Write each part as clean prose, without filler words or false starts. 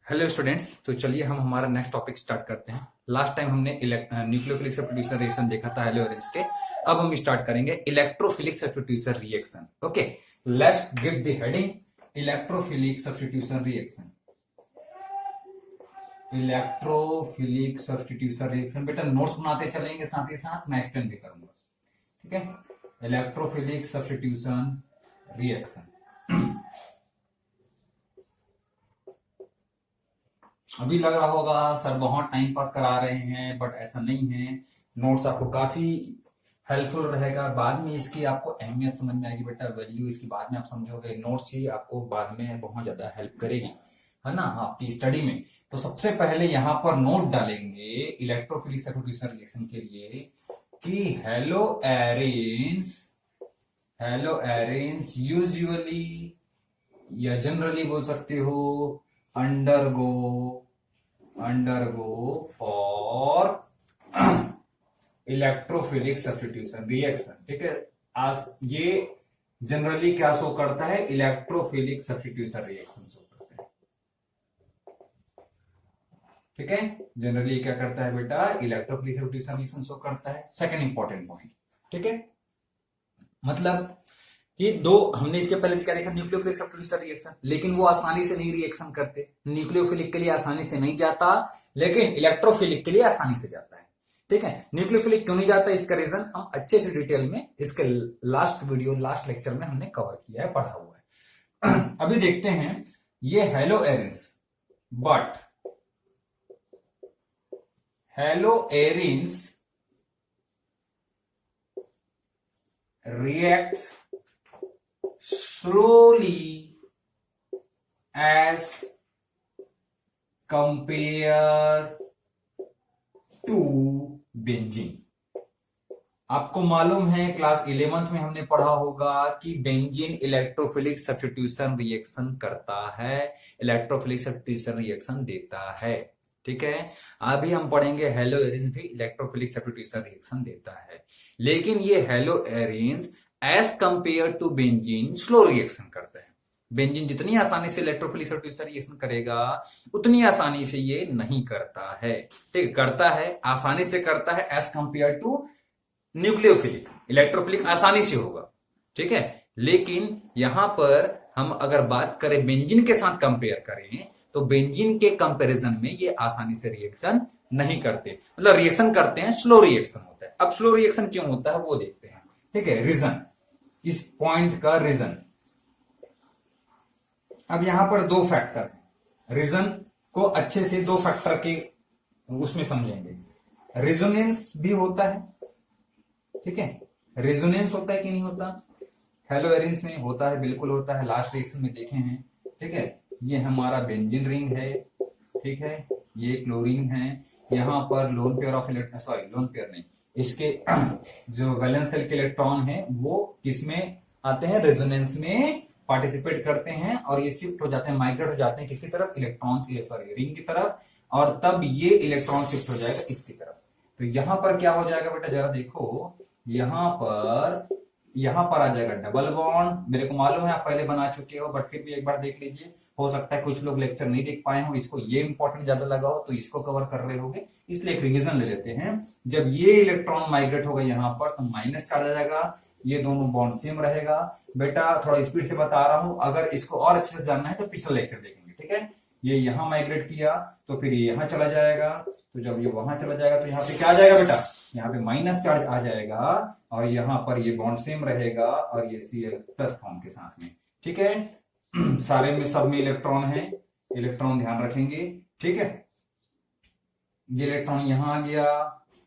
Hello students. तो चलिए हम हमारा नेक्स्ट टॉपिक स्टार्ट करते हैं। लास्ट टाइम हमने न्यूक्लियोफिलिक सब्स्टिट्यूशन रिएक्शन देखा था हेलोरेंस के। अब हम स्टार्ट करेंगे electrophilic substitution reaction. Okay, let's give the heading electrophilic substitution reaction. Electrophilic substitution reaction बेटा नोट्स बनाते चलेंगे, साथ ही साथ मैं एक्सप्लेन भी करूंगा। ठीक है, इलेक्ट्रोफिलिक सब्स्टिट्यूशन रिएक्शन। अभी लग रहा होगा सर बहुत टाइम पास करा रहे हैं, बट ऐसा नहीं है। नोट्स आपको काफी हेल्पफुल रहेगा। बाद में इसकी आपको अहमियत समझ में आएगी बेटा, वैल्यू इसकी बाद में आप समझोगे। नोट्स ही आपको बाद में बहुत ज्यादा हेल्प करेगी, है ना, आपकी स्टडी में। तो सबसे पहले यहाँ पर नोट डालेंगे इलेक्ट्रोफिलिक सब्स्टिट्यूशन रिएक्शन के लिए कि हेलो एरेंस यूजुअली या जनरली बोल सकते हो undergo for electrophilic substitution reaction. ठीक है, आज ये जनरली क्या शो करता है, इलेक्ट्रोफिलिक सब्स्टिट्यूशन रिएक्शन शो करता है। ठीक है, जनरली क्या करता है बेटा, इलेक्ट्रोफिलिक सब्स्टिट्यूशन रिएक्शन शो करता है। सेकंड इंपॉर्टेंट पॉइंट, ठीक है, मतलब कि दो हमने इसके पहले क्या देखा, न्यूक्लियोफिलिक सब्स्टिट्यूशन रिएक्शन, लेकिन वो आसानी से नहीं रिएक्शन करते। न्यूक्लियोफिलिक के लिए आसानी से नहीं जाता, लेकिन इलेक्ट्रोफिलिक के लिए आसानी से जाता है। ठीक है, न्यूक्लियोफिलिक क्यों नहीं जाता, इसका रीजन हम अच्छे से डिटेल में इसके लास्ट लेक्चर में हमने कवर किया है, पढ़ा हुआ है। अभी देखते हैं ये hello arenes reacts slowly as compared to benzene. आपको मालूम है क्लास 11th में हमने पढ़ा होगा कि बेंजीन इलेक्ट्रोफिलिक सब्स्टिट्यूशन रिएक्शन करता है, इलेक्ट्रोफिलिक सब्स्टिट्यूशन रिएक्शन देता है। ठीक है, अभी हम पढ़ेंगे हेलो एरिन्स भी इलेक्ट्रोफिलिक सब्स्टिट्यूशन रिएक्शन देता है, लेकिन ये haloarenes as compared to benzene slow reaction करता है। बेंजीन जितनी आसानी से इलेक्ट्रोफिलिक सब्स्टिट्यूशन रिएक्शन करेगा, उतनी आसानी से ये नहीं करता है। ठीक, करता है, आसानी से करता है as compared to nucleophilic. Electrophilic आसानी से होगा, ठीक है, लेकिन यहां पर हम अगर बात करें बेंजीन के साथ कंपेयर करें, तो बेंजीन के कंपैरिजन में ये आसानी से रिएक्शन नहीं करते, मतलब रिएक्शन करते हैं, स्लो रिएक्शन होता है। अब स्लो रिएक्शन क्यों होता है वो देखते हैं। ठीक है, रीजन, इस पॉइंट का रीजन। अब यहां पर दो फैक्टर है, रीजन को अच्छे से दो फैक्टर के उसमें समझेंगे। रेजोनेंस भी होता है, ठीक है, रेजोनेंस होता है कि नहीं होता, हेलो एरिन्स में होता है, बिल्कुल होता है, लास्ट रिएक्शन में देखे हैं। ठीक है, ये हमारा बेंजीन रिंग है, ठीक है, ये क्लोरीन है, यहां पर lone pair of electron, sorry lone pair नहीं, इसके जो वैलेंस शेल के इलेक्ट्रॉन है वो किसमें आते हैं, रेजोनेंस में पार्टिसिपेट करते हैं, और ये शिफ्ट हो जाते हैं, माइग्रेट हो जाते हैं किसकी तरफ, इलेक्ट्रॉन की, सॉरी रिंग की तरफ, और तब ये इलेक्ट्रॉन शिफ्ट हो जाएगा इसकी तरफ। तो यहां पर क्या हो जाएगा बेटा, जरा देखो, यहां पर आ जाएगा डबल बॉन्ड। मेरे को मालूम है आप पहले बना चुके हो, बट फिर भी एक बार देख लीजिए, हो सकता है कुछ लोग लेक्चर नहीं देख पाए हो, इसको ये इंपॉर्टेंट ज्यादा लगा हो तो इसको कवर कर रहे होगे, इसलिए एक रिवीजन ले लेते हैं। जब ये इलेक्ट्रॉन माइग्रेट होगा यहाँ पर, तो माइनस चार्ज आ जाएगा, ये दोनों बॉन्ड सेम रहेगा। बेटा थोड़ा स्पीड से बता रहा हूं, अगर इसको और अच्छे से जानना है तो पिछला लेक्चर देखेंगे। ठीक है, ये यहाँ माइग्रेट किया तो फिर ये यहाँ चला जाएगा, तो जब ये वहां चला जाएगा तो यहाँ पे क्या आ जाएगा बेटा, यहाँ पे माइनस चार्ज आ जाएगा, और यहाँ पर ये बॉन्ड सेम रहेगा, और ये Cl प्लस फॉर्म के साथ में। ठीक है, सारे में सब में इलेक्ट्रॉन है, इलेक्ट्रॉन ध्यान रखेंगे। ठीक है, ये इलेक्ट्रॉन यहां आ गया,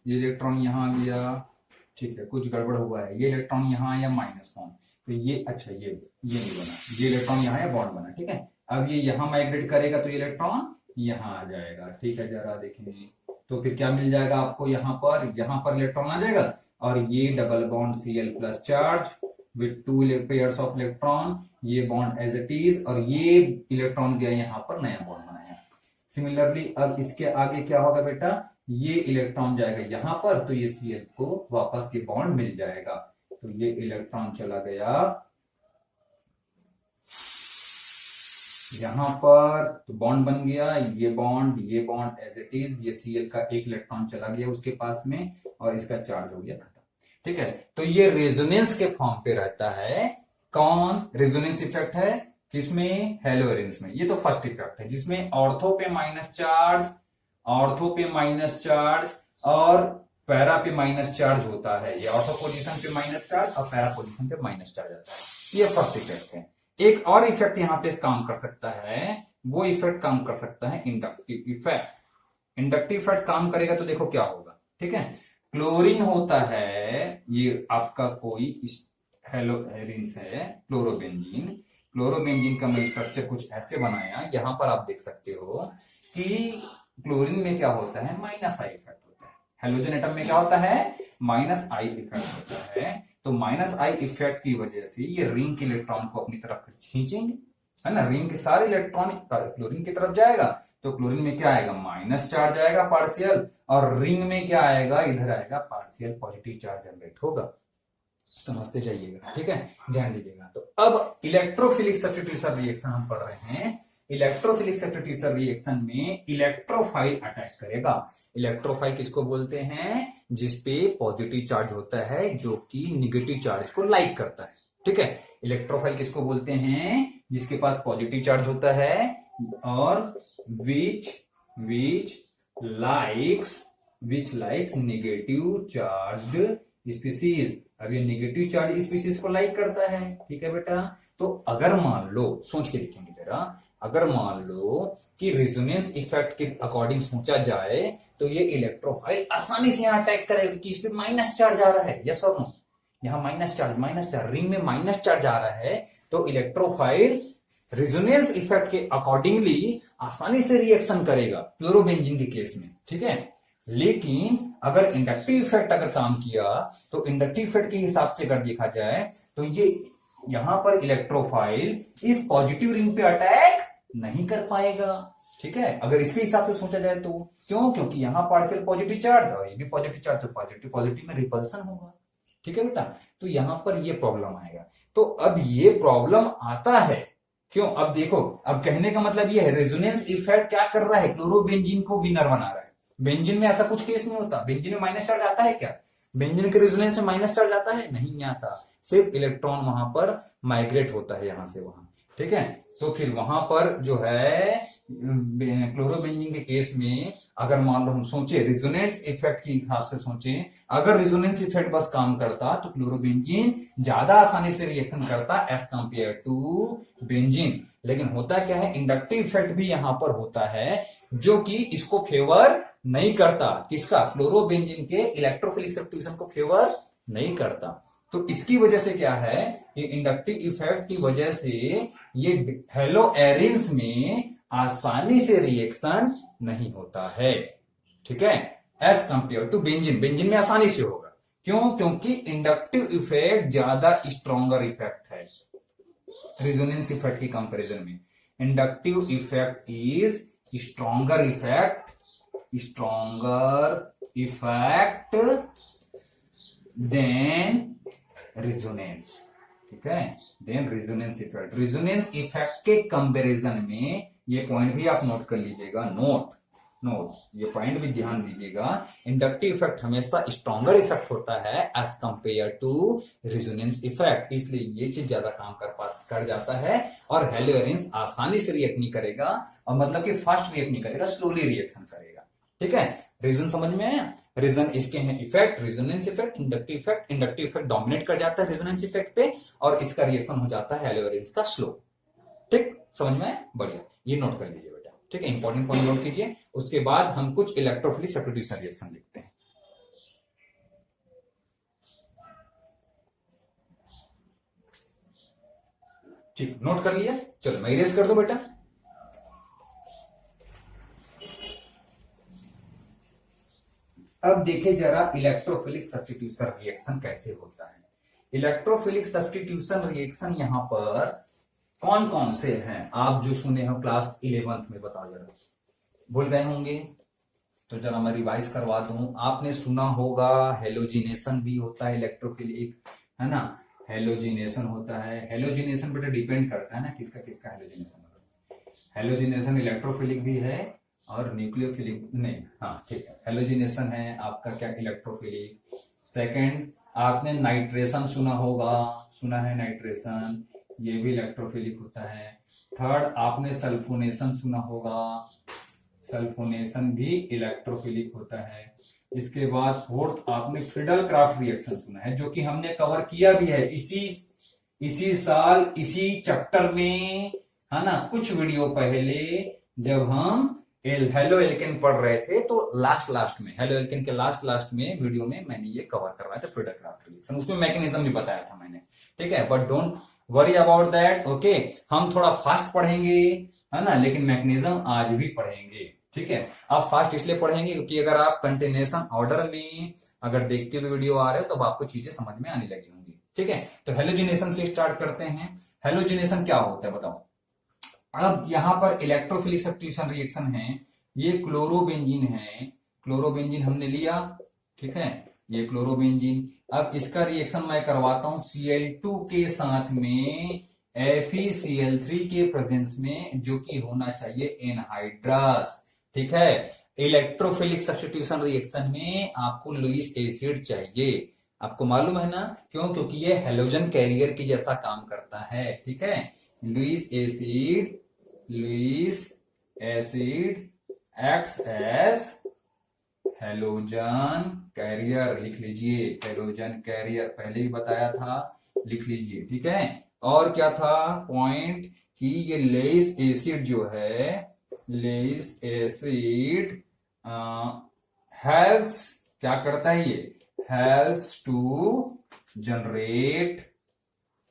ये इलेक्ट्रॉन यहां आ गया, ठीक है, कुछ गड़बड़ हुआ है, ये इलेक्ट्रॉन यहां आया माइनस फॉर्म, तो ये अच्छा ये नहीं बना, ये इलेक्ट्रॉन यहाँ आया, बॉन्ड बना। ठीक है, अब ये यहां माइग्रेट करेगा तो ये इलेक्ट्रॉन यहां आ जाएगा। ठीक है, जरा देखेंगे तो फिर क्या मिल जाएगा आपको, यहाँ पर इलेक्ट्रॉन आ जाएगा, और ये double bond Cl plus charge with two pairs of electron, ये बॉन्ड एज इट इज, और ये इलेक्ट्रॉन गया यहाँ पर, नया बॉन्ड बनाया। सिमिलरली अब इसके आगे क्या होगा बेटा, ये इलेक्ट्रॉन जाएगा यहाँ पर, तो ये Cl को वापस ये बॉन्ड मिल जाएगा, तो ये इलेक्ट्रॉन चला गया यहां पर तो बॉन्ड बन गया, ये बॉन्ड एज इट इज, ये Cl का एक इलेक्ट्रॉन चला गया उसके पास में और इसका चार्ज हो गया खत्म। ठीक है, तो ये रेजोनेंस के फॉर्म पे रहता है। कौन रेजोनेंस इफेक्ट है किसमें, हेलोरेंस में। ये तो फर्स्ट इफेक्ट है जिसमें ऑर्थो पे माइनस चार्ज, ऑर्थो पे माइनस चार्ज और पैरा पे माइनस चार्ज होता है। ये ऑर्थो पोजीशन पे माइनस चार्ज और पैरा पोजीशन पे माइनस चार्ज आता है। ये फर्स्ट इफेक्ट है। एक और इफेक्ट यहां पे काम कर सकता है, वो इफेक्ट काम कर सकता है इंडक्टिव इफेक्ट। इंडक्टिव इफेक्ट काम करेगा तो देखो क्या होगा। ठीक है, क्लोरीन होता है, ये आपका कोई हेलोरेंस है, क्लोरोबेंजीन। क्लोरोबेंजीन का मैं स्ट्रक्चर कुछ ऐसे बनाया, यहां पर आप देख सकते हो कि क्लोरीन में क्या होता है, माइनस आई इफेक्ट होता है। हेलोजन एटम में क्या होता है, माइनस आई इफेक्ट होता है। तो माइनस आई इफेक्ट की वजह से ये रिंग के इलेक्ट्रॉन को अपनी तरफ खींचेंगे, है ना। रिंग के सारे इलेक्ट्रॉन क्लोरीन की तरफ जाएगा तो क्लोरीन में क्या आएगा, माइनस चार्ज आएगा पार्शियल, और रिंग में क्या आएगा, इधर आएगा पार्शियल पॉजिटिव चार्ज जनरेट होगा। समझते जाइएगा, ठीक है, ध्यान दीजिएगा। तो अब इलेक्ट्रोफिलिक सब्स्टिट्यूशन रिएक्शन हम पढ़ रहे हैं। इलेक्ट्रोफिलिक सब्स्टिट्यूशन रिएक्शन में इलेक्ट्रोफाइल अटैक करेगा। इलेक्ट्रोफाइल किसको बोलते हैं, जिसपे पॉजिटिव चार्ज होता है जो कि निगेटिव चार्ज को लाइक करता है। ठीक है, इलेक्ट्रोफाइल किसको बोलते हैं, जिसके पास पॉजिटिव चार्ज होता है और विच लाइक्स नेगेटिव चार्ज्ड स्पीसीज। अब ये नेगेटिव चार्ज स्पीसीज को लाइक करता है। ठीक है बेटा, तो अगर मान लो, सोच के लिखेंगे जरा, अगर मान लो कि रेजोनेंस इफेक्ट के अकॉर्डिंग सोचा जाए तो ये इलेक्ट्रोफाइल आसानी से यहां अटैक करेगा कि इस पे माइनस चार्ज आ रहा है, यस और नो। यहां माइनस चार्ज रिंग में माइनस चार्ज आ रहा है, तो इलेक्ट्रोफाइल रेजोनेंस इफेक्ट के अकॉर्डिंगली आसानी से रिएक्शन करेगा क्लोरोबेंजीन के केस में। ठीक है, लेकिन अगर इंडक्टिव इफेक्ट अगर काम किया तो इंडक्टिव इफेक्ट के हिसाब से अगर देखा जाए तो ये यहां पर इलेक्ट्रोफाइल इस पॉजिटिव रिंग पे अटैक नहीं कर पाएगा। ठीक है, अगर इसके हिसाब से सोचा जाए तो क्यों, क्योंकि यहां पार्शियल पॉजिटिव चार्ज और ये भी पॉजिटिव चार्ज, तो पॉजिटिव में रिपल्सन होगा। ठीक है बेटा, तो यहां पर ये प्रॉब्लम आएगा। तो अब ये प्रॉब्लम आता है क्यों, अब देखो, अब कहने का मतलब ये है रेजोनेंस इफेक्ट क्या कर रहा है, क्लोरोबेंजीन को विनर बना रहा है। बेंजीन में ऐसा कुछ केस नहीं होता। बेंजीन में माइनस चार्ज आता है क्या, बेंजीन के रेजोनेंस में माइनस चार्ज आता है, नहीं आता। सिर्फ इलेक्ट्रॉन वहां पर माइग्रेट होता है यहां से वहां। ठीक है, तो फिर वहां पर जो है क्लोरोबेंजीन के केस में अगर मान लो हम सोचे रेजोनेंस इफेक्ट के हिसाब से सोचे, अगर रेजोनेंस इफेक्ट बस काम करता तो क्लोरोबेंजीन ज्यादा आसानी से रिएक्शन करता एज कंपेयर टू बेंजीन। लेकिन होता क्या है, इंडक्टिव इफेक्ट भी यहां पर होता है जो कि इसको फेवर नहीं करता, किसका, क्लोरोबेंजीन के इलेक्ट्रोफिलिक सब्स्टिट्यूशन को फेवर नहीं करता। तो इसकी वजह से क्या है, ये इंडक्टिव इफेक्ट की वजह से ये हेलोएरिन्स में आसानी से रिएक्शन नहीं होता है। ठीक है, as compared to benzene, benzene में आसानी से होगा। क्यों, क्योंकि इंडक्टिव इफेक्ट ज्यादा स्ट्रॉन्गर इफेक्ट है रेजोनेंस इफेक्ट की कंपैरिजन में। Inductive effect is stronger effect than resonance. ठीक है, देन रेजोनेंस इफेक्ट के कंपैरिजन में, ये पॉइंट भी आप नोट कर लीजिएगा, नोट ये पॉइंट भी ध्यान दीजिएगा, इंडक्टिव इफेक्ट हमेशा स्ट्रॉन्गर इफेक्ट होता है as compared to resonance effect. इसलिए ये चीज ज्यादा काम कर जाता है और हेलोएरिन्स आसानी से रिएक्ट नहीं करेगा, और मतलब कि फास्ट रिएक्ट नहीं करेगा, स्लोली रिएक्शन करेगा। ठीक है, रीजन समझ में आया। रीजन इसके हैं effect, resonance effect, inductive effect dominate कर जाता है रेजोनेंस इफेक्ट पे और इसका रिएक्शन हो जाता है हेलोएरिन्स का स्लो। ठीक, समझ में आया, बढ़िया, ये नोट कर लीजिए बेटा। ठीक है, इंपॉर्टेंट पॉइंट नोट कीजिए। उसके बाद हम कुछ इलेक्ट्रोफिलिक सब्स्टिट्यूशन रिएक्शन देखते हैं। ठीक, नोट कर लिया, चलो मैं इरेज कर दो बेटा। अब देखे जरा इलेक्ट्रोफिलिक सब्स्टिट्यूशन रिएक्शन कैसे होता है। इलेक्ट्रोफिलिक सब्स्टिट्यूशन रिएक्शन यहां पर कौन कौन से हैं, आप जो सुने हो क्लास 11th में, बताओ जरा, भूल गए होंगे तो जरा मैं रिवाइज करवा दूं। आपने सुना होगा हेलोजिनेशन भी होता है इलेक्ट्रोफिलिक, है ना, हेलोजिनेशन होता है। हेलोजिनेशन बेटा डिपेंड करता है ना किसका हेलोजिनेशन होता है। हेलोजिनेशन इलेक्ट्रोफिलिक भी है और न्यूक्लियोफिलिक नहीं, हाँ ठीक है, हेलोजिनेशन है आपका क्या, इलेक्ट्रोफिलिक। सेकंड आपने नाइट्रेशन सुना होगा, सुना है नाइट्रेशन, ये भी इलेक्ट्रोफिलिक होता है। थर्ड आपने सल्फोनेशन सुना होगा, सल्फोनेशन भी इलेक्ट्रोफिलिक होता है। इसके बाद फोर्थ आपने फ्रीडल क्राफ्ट रिएक्शन सुना है, जो कि हमने कवर किया भी है इसी साल इसी चैप्टर में, है ना, कुछ वीडियो पहले जब हम हेलो एल्केन पढ़ रहे थे, तो लास्ट में हेलो एल्केन के लास्ट में वीडियो में मैंने ये कवर करवाया था फ्रीडल क्राफ्ट रिएक्शन, उसमें मैकेनिज्म भी बताया था मैंने, ठीक है। But don't worry about that, okay. हम थोड़ा फास्ट पढ़ेंगे, है ना, लेकिन मैकेनिज्म आज भी पढ़ेंगे, ठीक है। आप फास्ट इसलिए पढ़ेंगे क्योंकि अगर आप कंटिन्यूएशन ऑर्डर में अगर देखते हुए वीडियो आ रहे हो तो आपको चीजें समझ में आने लगी होंगी, ठीक है। तो हेलोजिनेशन से स्टार्ट करते हैं। हेलोजिनेशन क्या होता है बताओ। अब यहां पर इलेक्ट्रोफिलिक सब्स्टिट्यूशन रिएक्शन है, ये क्लोरोबेंजीन है, क्लोरोबेंजीन हमने लिया, ठीक है, ये क्लोरोबेंजीन। अब इसका रिएक्शन मैं करवाता हूं Cl2 के साथ में FeCl3 के प्रेजेंस में, जो कि होना चाहिए एनहाइड्रस, ठीक है। इलेक्ट्रोफिलिक सब्स्टिट्यूशन रिएक्शन में आपको लुईस एसिड चाहिए, आपको मालूम है ना, क्यों, क्योंकि ये हेलोजन कैरियर की जैसा काम करता है, ठीक है। Lewis acid acts as halogen carrier, लिख लीजिए, हेलोजन कैरियर पहले ही बताया था, लिख लीजिए, ठीक है। और क्या था पॉइंट कि ये लुईस एसिड जो है, लुईस एसिड हेल्प्स, क्या करता है ये, हेल्प्स टू जनरेट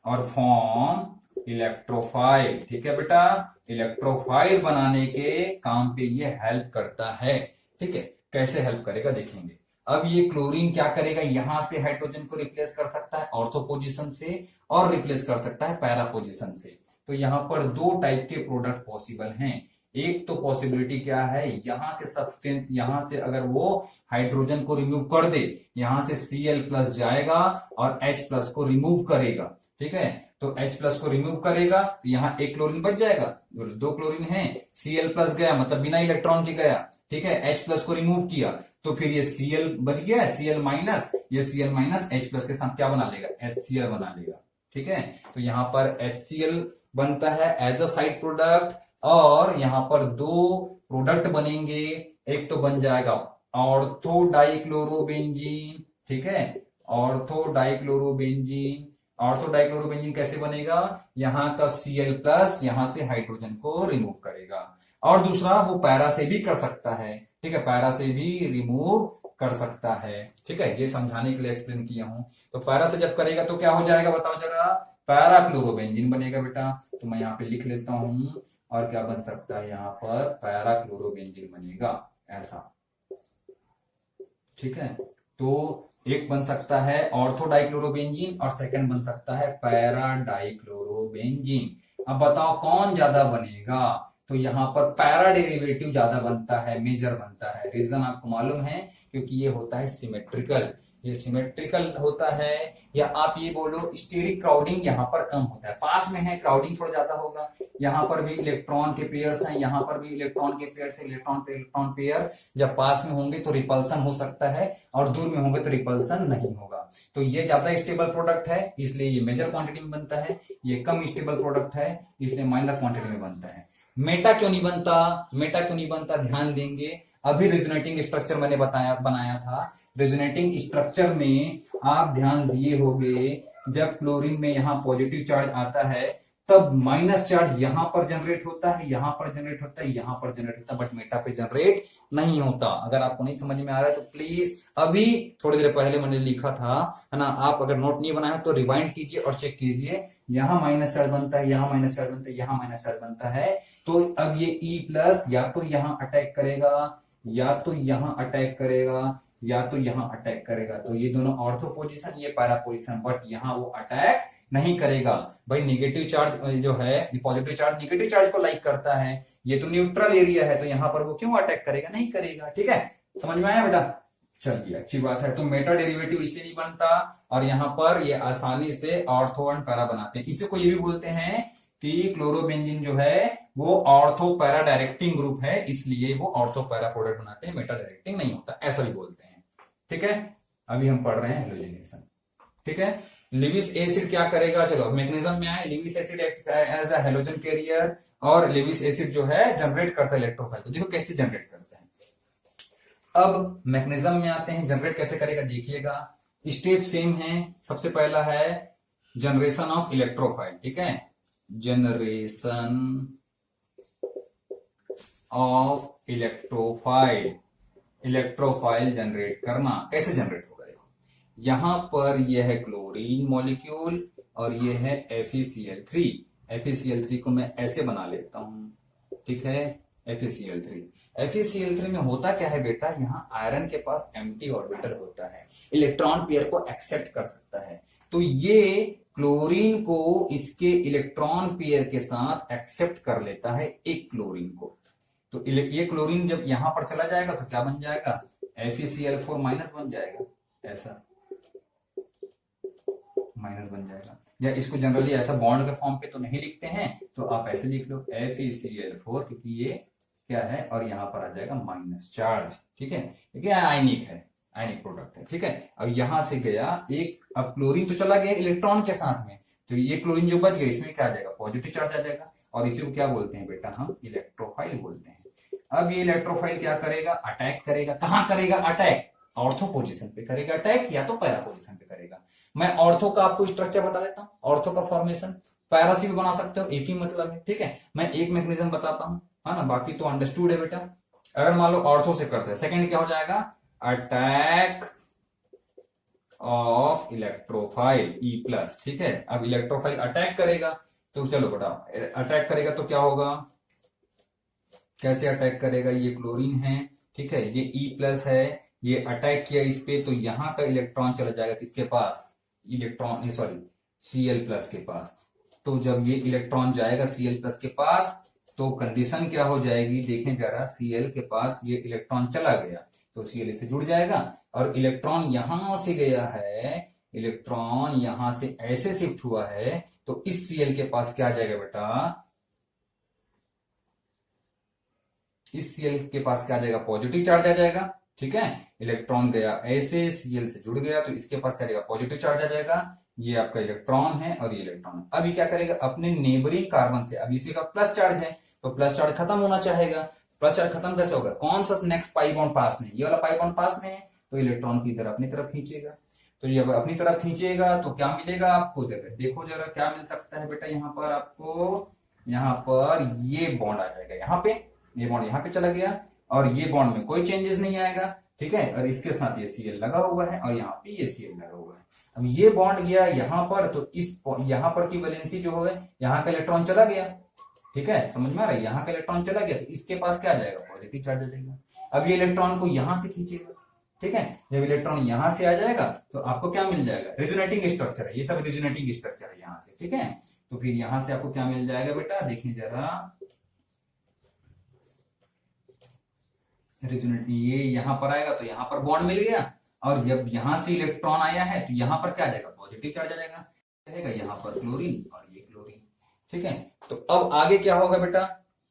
और फॉर्म इलेक्ट्रोफाइल, ठीक है बेटा, इलेक्ट्रोफाइल बनाने के काम पे ये हेल्प करता है, ठीक है। कैसे हेल्प करेगा देखेंगे। अब ये क्लोरीन क्या करेगा, यहां से हाइड्रोजन को रिप्लेस कर सकता है ऑर्थो पोजीशन से, और रिप्लेस कर सकता है पैरा पोजीशन से। तो यहां पर दो टाइप के प्रोडक्ट पॉसिबल हैं। एक तो पॉसिबिलिटी क्या है, यहां से सब्सटेंस, यहां से अगर वो हाइड्रोजन को रिमूव कर दे, यहां से Cl+ जाएगा और H+ को रिमूव करेगा, ठीक है। तो H+ को रिमूव करेगा तो यहाँ एक क्लोरीन बच जाएगा, दो क्लोरीन है, Cl+ गया मतलब बिना इलेक्ट्रॉन के गया, ठीक है। H+ को रिमूव किया तो फिर ये Cl बच गया, Cl-, ये Cl- H+ के साथ क्या बना लेगा, HCl बना लेगा, ठीक है। तो यहाँ पर HCl बनता है एज अ साइड प्रोडक्ट, और यहाँ पर दो प्रोडक्ट बनेंगे, एक तो बन जाएगा ऑर्थो डाइक्लोरोबेंजीन, ठीक है, ऑर्थो डाइक्लोरोबेंजीन। ऑर्थो डाइक्लोरोबेंजीन कैसे बनेगा, यहां का Cl+ यहां से हाइड्रोजन को रिमूव करेगा, और दूसरा वो पैरा से भी कर सकता है, ठीक है, पैरा से भी रिमूव कर सकता है, ठीक है। ये समझाने के लिए एक्सप्लेन किया हूं। तो पैरा से जब करेगा तो क्या हो जाएगा बताओ जरा, पैरा क्लोरोबेंजीन बनेगा बेटा। तो मैं यहाँ पे लिख लेता हूं, और क्या बन सकता है, यहाँ पर पैरा क्लोरोबेंजीन बनेगा, ऐसा, ठीक है। तो एक बन सकता है ऑर्थो डाइक्लोरोबेंजीन, और सेकंड बन सकता है पैरा डाइक्लोरोबेंजीन। अब बताओ कौन ज्यादा बनेगा, तो यहाँ पर पैरा डेरिवेटिव ज्यादा बनता है, मेजर बनता है। रीजन आपको मालूम है, क्योंकि ये होता है सिमेट्रिकल, ये सिमेट्रिकल होता है, या आप ये बोलो स्टेरिक क्राउडिंग यहाँ पर कम होता है, पास में है क्राउडिंग थोड़ा ज्यादा होगा। यहाँ पर भी इलेक्ट्रॉन के पेयर्स हैं, यहाँ पर भी इलेक्ट्रॉन के पेयर से इलेक्ट्रॉन पे इलेक्ट्रॉन पेयर जब पास में होंगे तो रिपल्सन हो सकता है, और दूर में होंगे तो रिपल्सन नहीं होगा। तो ये ज्यादा स्टेबल प्रोडक्ट है, इसलिए ये मेजर क्वांटिटी में बनता है, ये कम स्टेबल प्रोडक्ट है, इसलिए माइनर क्वांटिटी में बनता है। मेटा क्यों नहीं बनता, मेटा क्यों नहीं बनता, ध्यान देंगे। अभी रेजोनेटिंग स्ट्रक्चर मैंने बनाया था, रेजोनेटिंग स्ट्रक्चर में आप ध्यान दिए होंगे, जब क्लोरीन में यहाँ पॉजिटिव चार्ज आता है तब माइनस चार्ज यहां पर जनरेट होता है, यहां पर जनरेट होता है, यहां पर जनरेट होता है, बट मेटा पे जनरेट नहीं होता। अगर आपको नहीं समझ में आ रहा है तो प्लीज, अभी थोड़ी देर पहले मैंने लिखा था, है ना, आप अगर नोट नहीं बनाया तो रिवाइंड कीजिए और चेक कीजिए, यहां माइनस चार्ज बनता है, यहां माइनस चार्ज बनता है, यहां माइनस चार्ज बनता है। तो अब ये E+ या तो यहां अटैक करेगा, या तो यहां अटैक करेगा, या तो यहां अटैक करेगा। तो ये दोनों ऑर्थो पोजीशन, ये पैरा पोजीशन, बट यहां वो अटैक नहीं करेगा। भाई नेगेटिव चार्ज जो है, पॉजिटिव चार्ज नेगेटिव चार्ज को लाइक करता है, ये तो न्यूट्रल एरिया है, तो यहां पर वो क्यों अटैक करेगा, नहीं करेगा, ठीक है। समझ में आया बेटा, चलिए अच्छी बात है। तो मेटा डेरिवेटिव इसलिए नहीं बनता, और यहां पर ये आसानी से ऑर्थो एंड पैरा बनाते हैं। इसी को ये भी बोलते हैं कि क्लोरोबेंजीन जो है वो ऑर्थो पैरा डायरेक्टिंग ग्रुप है, इसलिए वो ऑर्थो पैरा प्रोडक्ट बनाते हैं, मेटा डायरेक्टिंग नहीं होता, ऐसा भी बोलते हैं। ठीक है, अभी हम पढ़ रहे हैं हेलोजिनेशन। ठीक है, लिविस एसिड क्या करेगा, चलो मैग्नीशियम में आए। Lewis acid as a halogen carrier, और लिविस एसिड जो है जनरेट करता है इलेक्ट्रोफाइल। तो देखो कैसे जनरेट करता है। अब मैग्नीशियम में आते हैं, जनरेट कैसे करेगा देखिएगा। स्टेप सेम है। सबसे पहला है जनरेशन ऑफ इलेक्ट्रोफाइल। ठीक है, generation of electrophile, electrophile generate करना। कैसे जनरेट होगा देखो, यहां पर यह है क्लोरीन मॉलिक्यूल और यह है FeCl3। FeCl3 को मैं ऐसे बना लेता हूं। ठीक है, FeCl3 में होता क्या है बेटा, यहाँ आयरन के पास एम्प्टी ऑर्बिटल होता है, इलेक्ट्रॉन पेयर को एक्सेप्ट कर सकता है। तो ये क्लोरीन को इसके इलेक्ट्रॉन पेयर के साथ एक्सेप्ट कर लेता है एक क्लोरीन को। तो ये क्लोरीन जब यहां पर चला जाएगा तो क्या बन जाएगा, FeCl4 माइनस बन जाएगा, ऐसा माइनस बन जाएगा। या इसको जनरली ऐसा बॉन्ड के फॉर्म पे तो नहीं लिखते हैं, तो आप ऐसे लिख लो FeCl4, क्योंकि ये क्या है, और यहां पर आ जाएगा माइनस चार्ज। ठीक है, क्योंकि आयनिक है, आयनिक प्रोडक्ट है। ठीक है, अब यहां से गया एक, अब क्लोरीन तो चला गया इलेक्ट्रॉन के साथ में, तो ये क्लोरीन जो बच गया इसमें क्या आ जाएगा, पॉजिटिव चार्ज आ जाएगा, और इसी को क्या बोलते हैं बेटा, हम इलेक्ट्रोफाइल बोलते हैं। अब ये इलेक्ट्रोफाइल क्या करेगा, अटैक करेगा। कहां करेगा अटैक, ऑर्थो पोजीशन पे करेगा अटैक, या तो पैरा पोजीशन पे करेगा। मैं ऑर्थो का आपको स्ट्रक्चर बता देता हूं, ऑर्थो का फॉर्मेशन। पैरा से भी बना सकते हो, एक ही मतलब है। ठीक है, मैं एक मैकेनिज्म बताता हूं, है ना, बाकी तो अंडरस्टूड है बेटा। अगर मान लो ऑर्थो से करते हैं, सेकंड क्या हो जाएगा, अटैक ऑफ इलेक्ट्रोफाइल E+। ठीक है, अब इलेक्ट्रोफाइल अटैक करेगा, तो चलो बेटा अटैक करेगा तो क्या होगा, कैसे अटैक करेगा, ये क्लोरीन है। ठीक है, ये E+ है, ये अटैक किया इस पे, तो यहां का इलेक्ट्रॉन चला जाएगा किसके पास, इलेक्ट्रॉन सॉरी Cl+ के पास। तो जब ये इलेक्ट्रॉन जाएगा Cl+ के पास, तो कंडीशन क्या हो जाएगी, देखें जरा, Cl के पास ये इलेक्ट्रॉन चला गया तो Cl से जुड़ जाएगा, और इलेक्ट्रॉन यहां से गया है, इलेक्ट्रॉन यहां से ऐसे शिफ्ट हुआ है, तो इस Cl के पास क्या आ जाएगा बेटा, इस Cl के पास क्या आ जाएगा, पॉजिटिव चार्ज आ जाएगा। ठीक है, इलेक्ट्रॉन गया ऐसे, Cl से जुड़ गया, तो इसके पास क्या आ जाएगा, पॉजिटिव चार्ज आ जाएगा। ये आपका इलेक्ट्रॉन है और ये इलेक्ट्रॉन है। अब ये क्या करेगा, अपने नेबरिंग कार्बन से, अब इसमें का प्लस चार्ज है तो प्लस चार्ज खत्म होना चाहेगा। प्लस चार्ज खत्म कैसे होगा, कौन सा नेक्स्ट पाई बॉन्ड पास में, ये वाला पाई बॉन्ड पास में है, तो इलेक्ट्रॉन की तरफ अपनी तरफ खींचेगा। तो जब अपनी तरफ खींचेगा तो क्या मिलेगा आपको, देखो जरा क्या मिल सकता है बेटा, यहाँ पर आपको, यहाँ पर ये बॉन्ड आ जाएगा, यहाँ पे ये बॉन्ड यहाँ पे चला गया, और ये बॉन्ड में कोई चेंजेस नहीं आएगा। ठीक है, और इसके साथ ये Cl लगा हुआ है, और यहाँ पे ये Cl लगा हुआ है। अब ये बॉन्ड गया यहाँ पर, तो इस यहाँ पर की वैलेंसी जो है, यहाँ का इलेक्ट्रॉन चला गया। ठीक है, समझ में आ रहा है, यहाँ का इलेक्ट्रॉन चला गया, तो इसके पास क्या आ जाएगा, पॉजिटिव चार्ज आ जाएगा। अब ये इलेक्ट्रॉन को यहां से खींचेगा। ठीक है, जब इलेक्ट्रॉन यहां से आ जाएगा तो आपको क्या मिल जाएगा, रेजोनेटिंग स्ट्रक्चर है, ये सब रेजोनेटिंग स्ट्रक्चर है यहाँ से। ठीक है, तो फिर यहां से आपको क्या मिल जाएगा बेटा, देखिए जरा, ये यहां पर आएगा तो यहां पर बॉन्ड मिल गया, और जब यहां से इलेक्ट्रॉन आया है तो यहां पर क्या आ जाएगा, पॉजिटिव चार्ज आ जाएगा, रहेगा यहाँ पर क्लोरीन और ये क्लोरीन। ठीक है, तो अब आगे क्या होगा बेटा,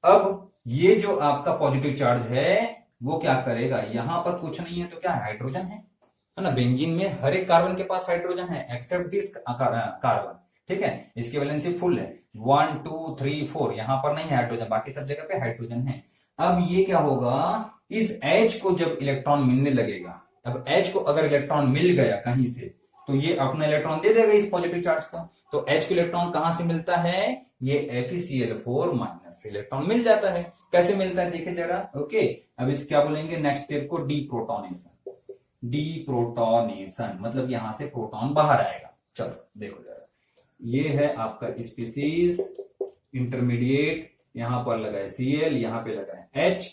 अब ये जो आपका पॉजिटिव चार्ज है वो क्या करेगा, यहां पर कुछ नहीं है तो क्या हाइड्रोजन है ना, बेंजीन में हर एक कार्बन के पास हाइड्रोजन है एक्सेप्ट दिस कार्बन। ठीक है, इसकी वैलेंसी फुल है, 1 2 3 4, यहां पर नहीं है हाइड्रोजन, बाकी सब जगह पे हाइड्रोजन है। अब ये क्या होगा, इस H को जब इलेक्ट्रॉन मिलने लगेगा, अब H को अगर इलेक्ट्रॉन मिल गया कहीं से, तो ये अपना इलेक्ट्रॉन दे देगा इस पॉजिटिव चार्ज को। तो H को इलेक्ट्रॉन कहां से मिलता है, ये FeCl4 माइनस इलेक्ट्रॉन मिल जाता है। कैसे मिलता है देखे जरा। ओके, अब इस क्या बोलेंगे, नेक्स्ट स्टेप को डीप्रोटोनेशन। डीप्रोटोनेशन मतलब यहां से प्रोटॉन बाहर आएगा। चलो देखो जरा, ये है आपका स्पीसीज, इंटरमीडिएट, यहां पर लगा है Cl, यहां पे लगा है H,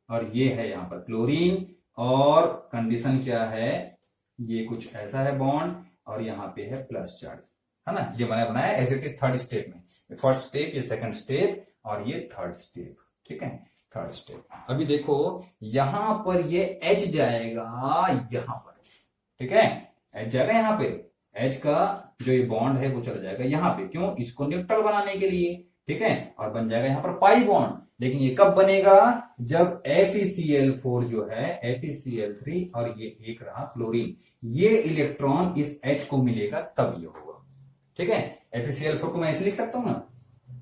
और ये है यहां पर क्लोरीन, और कंडीशन क्या है, ये कुछ ऐसा है बॉन्ड, और यहाँ पे है प्लस चार्ज, है ना, ये मैंने बनाया as it is third step में, फर्स्ट स्टेप, ये सेकंड स्टेप, और ये थर्ड स्टेप। ठीक है, थर्ड स्टेप। अभी देखो यहां पर ये H जाएगा यहां पर। ठीक है, H जाएगा यहाँ पे, H का जो ये बॉन्ड है वो चला जाएगा यहाँ पे, क्यों, इसको न्यूट्रल बनाने के लिए। ठीक है, और बन जाएगा यहाँ पर पाई बॉन्ड। लेकिन ये कब बनेगा, जब FeCl4 जो है FeCl3 और ये एक रहा क्लोरीन, ये इलेक्ट्रॉन इस H को मिलेगा तब ये होगा। ठीक है, FeCl4 को मैं ऐसे लिख सकता हूं ना,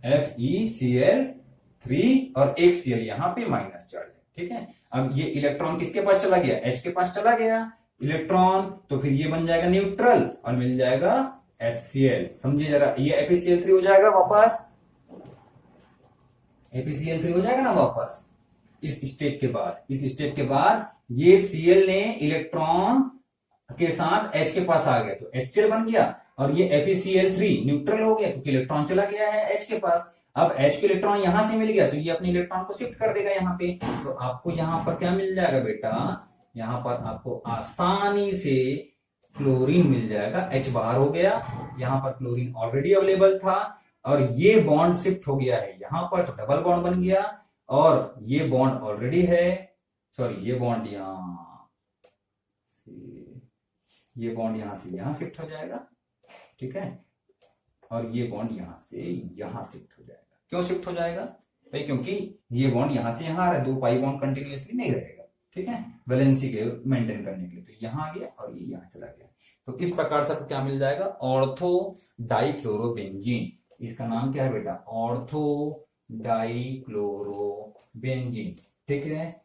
FeCl3 और एक Cl यहां पे माइनस चार्ज है। ठीक है, अब ये इलेक्ट्रॉन किसके पास चला गया, H के पास चला गया इलेक्ट्रॉन, तो फिर ये बन जाएगा न्यूट्रल और मिल जाएगा HCl। समझिए जरा, ये FeCl3 हो जाएगा वापस, FeCl3 हो जाएगा ना वापस इस स्टेप के बाद। इस स्टेप के बाद ये Cl ने इलेक्ट्रॉन के साथ H के पास आ गया तो HCl बन गया, और ये FeCl3 न्यूट्रल हो गया क्योंकि इलेक्ट्रॉन चला गया है H के पास। अब H को इलेक्ट्रॉन यहां से मिल गया तो ये अपने इलेक्ट्रॉन को शिफ्ट कर देगा यहाँ पे, तो आपको यहां पर क्या मिल जाएगा बेटा, यहां पर आपको आसानी से क्लोरीन मिल जाएगा। H बाहर हो गया, यहां पर क्लोरीन ऑलरेडी अवेलेबल था और ये बॉन्ड शिफ्ट हो गया है यहां पर, तो डबल बॉन्ड बन गया, और ये बॉन्ड ऑलरेडी है, सॉरी ये बॉन्ड यहां से, ये बॉन्ड यहां से यहां शिफ्ट हो जाएगा। ठीक है, और ये बॉन्ड यहां से यहां शिफ्ट हो जाएगा। क्यों शिफ्ट हो जाएगा भाई, क्योंकि ये बॉन्ड यहां से यहां आ रहा है, दो पाई बॉन्ड कंटिन्यूअसली नहीं रहेगा। ठीक है, वैलेंसी के मेंटेन करने के लिए, तो यहां आ गया और ये यहां चला गया। तो इस प्रकार से आपको क्या मिल जाएगा, ऑर्थो डाइक्लोरोबेंजीन। इसका नाम क्या है बेटा, ऑर्थो डाइक्लोरोबेंजीन। ठीक है,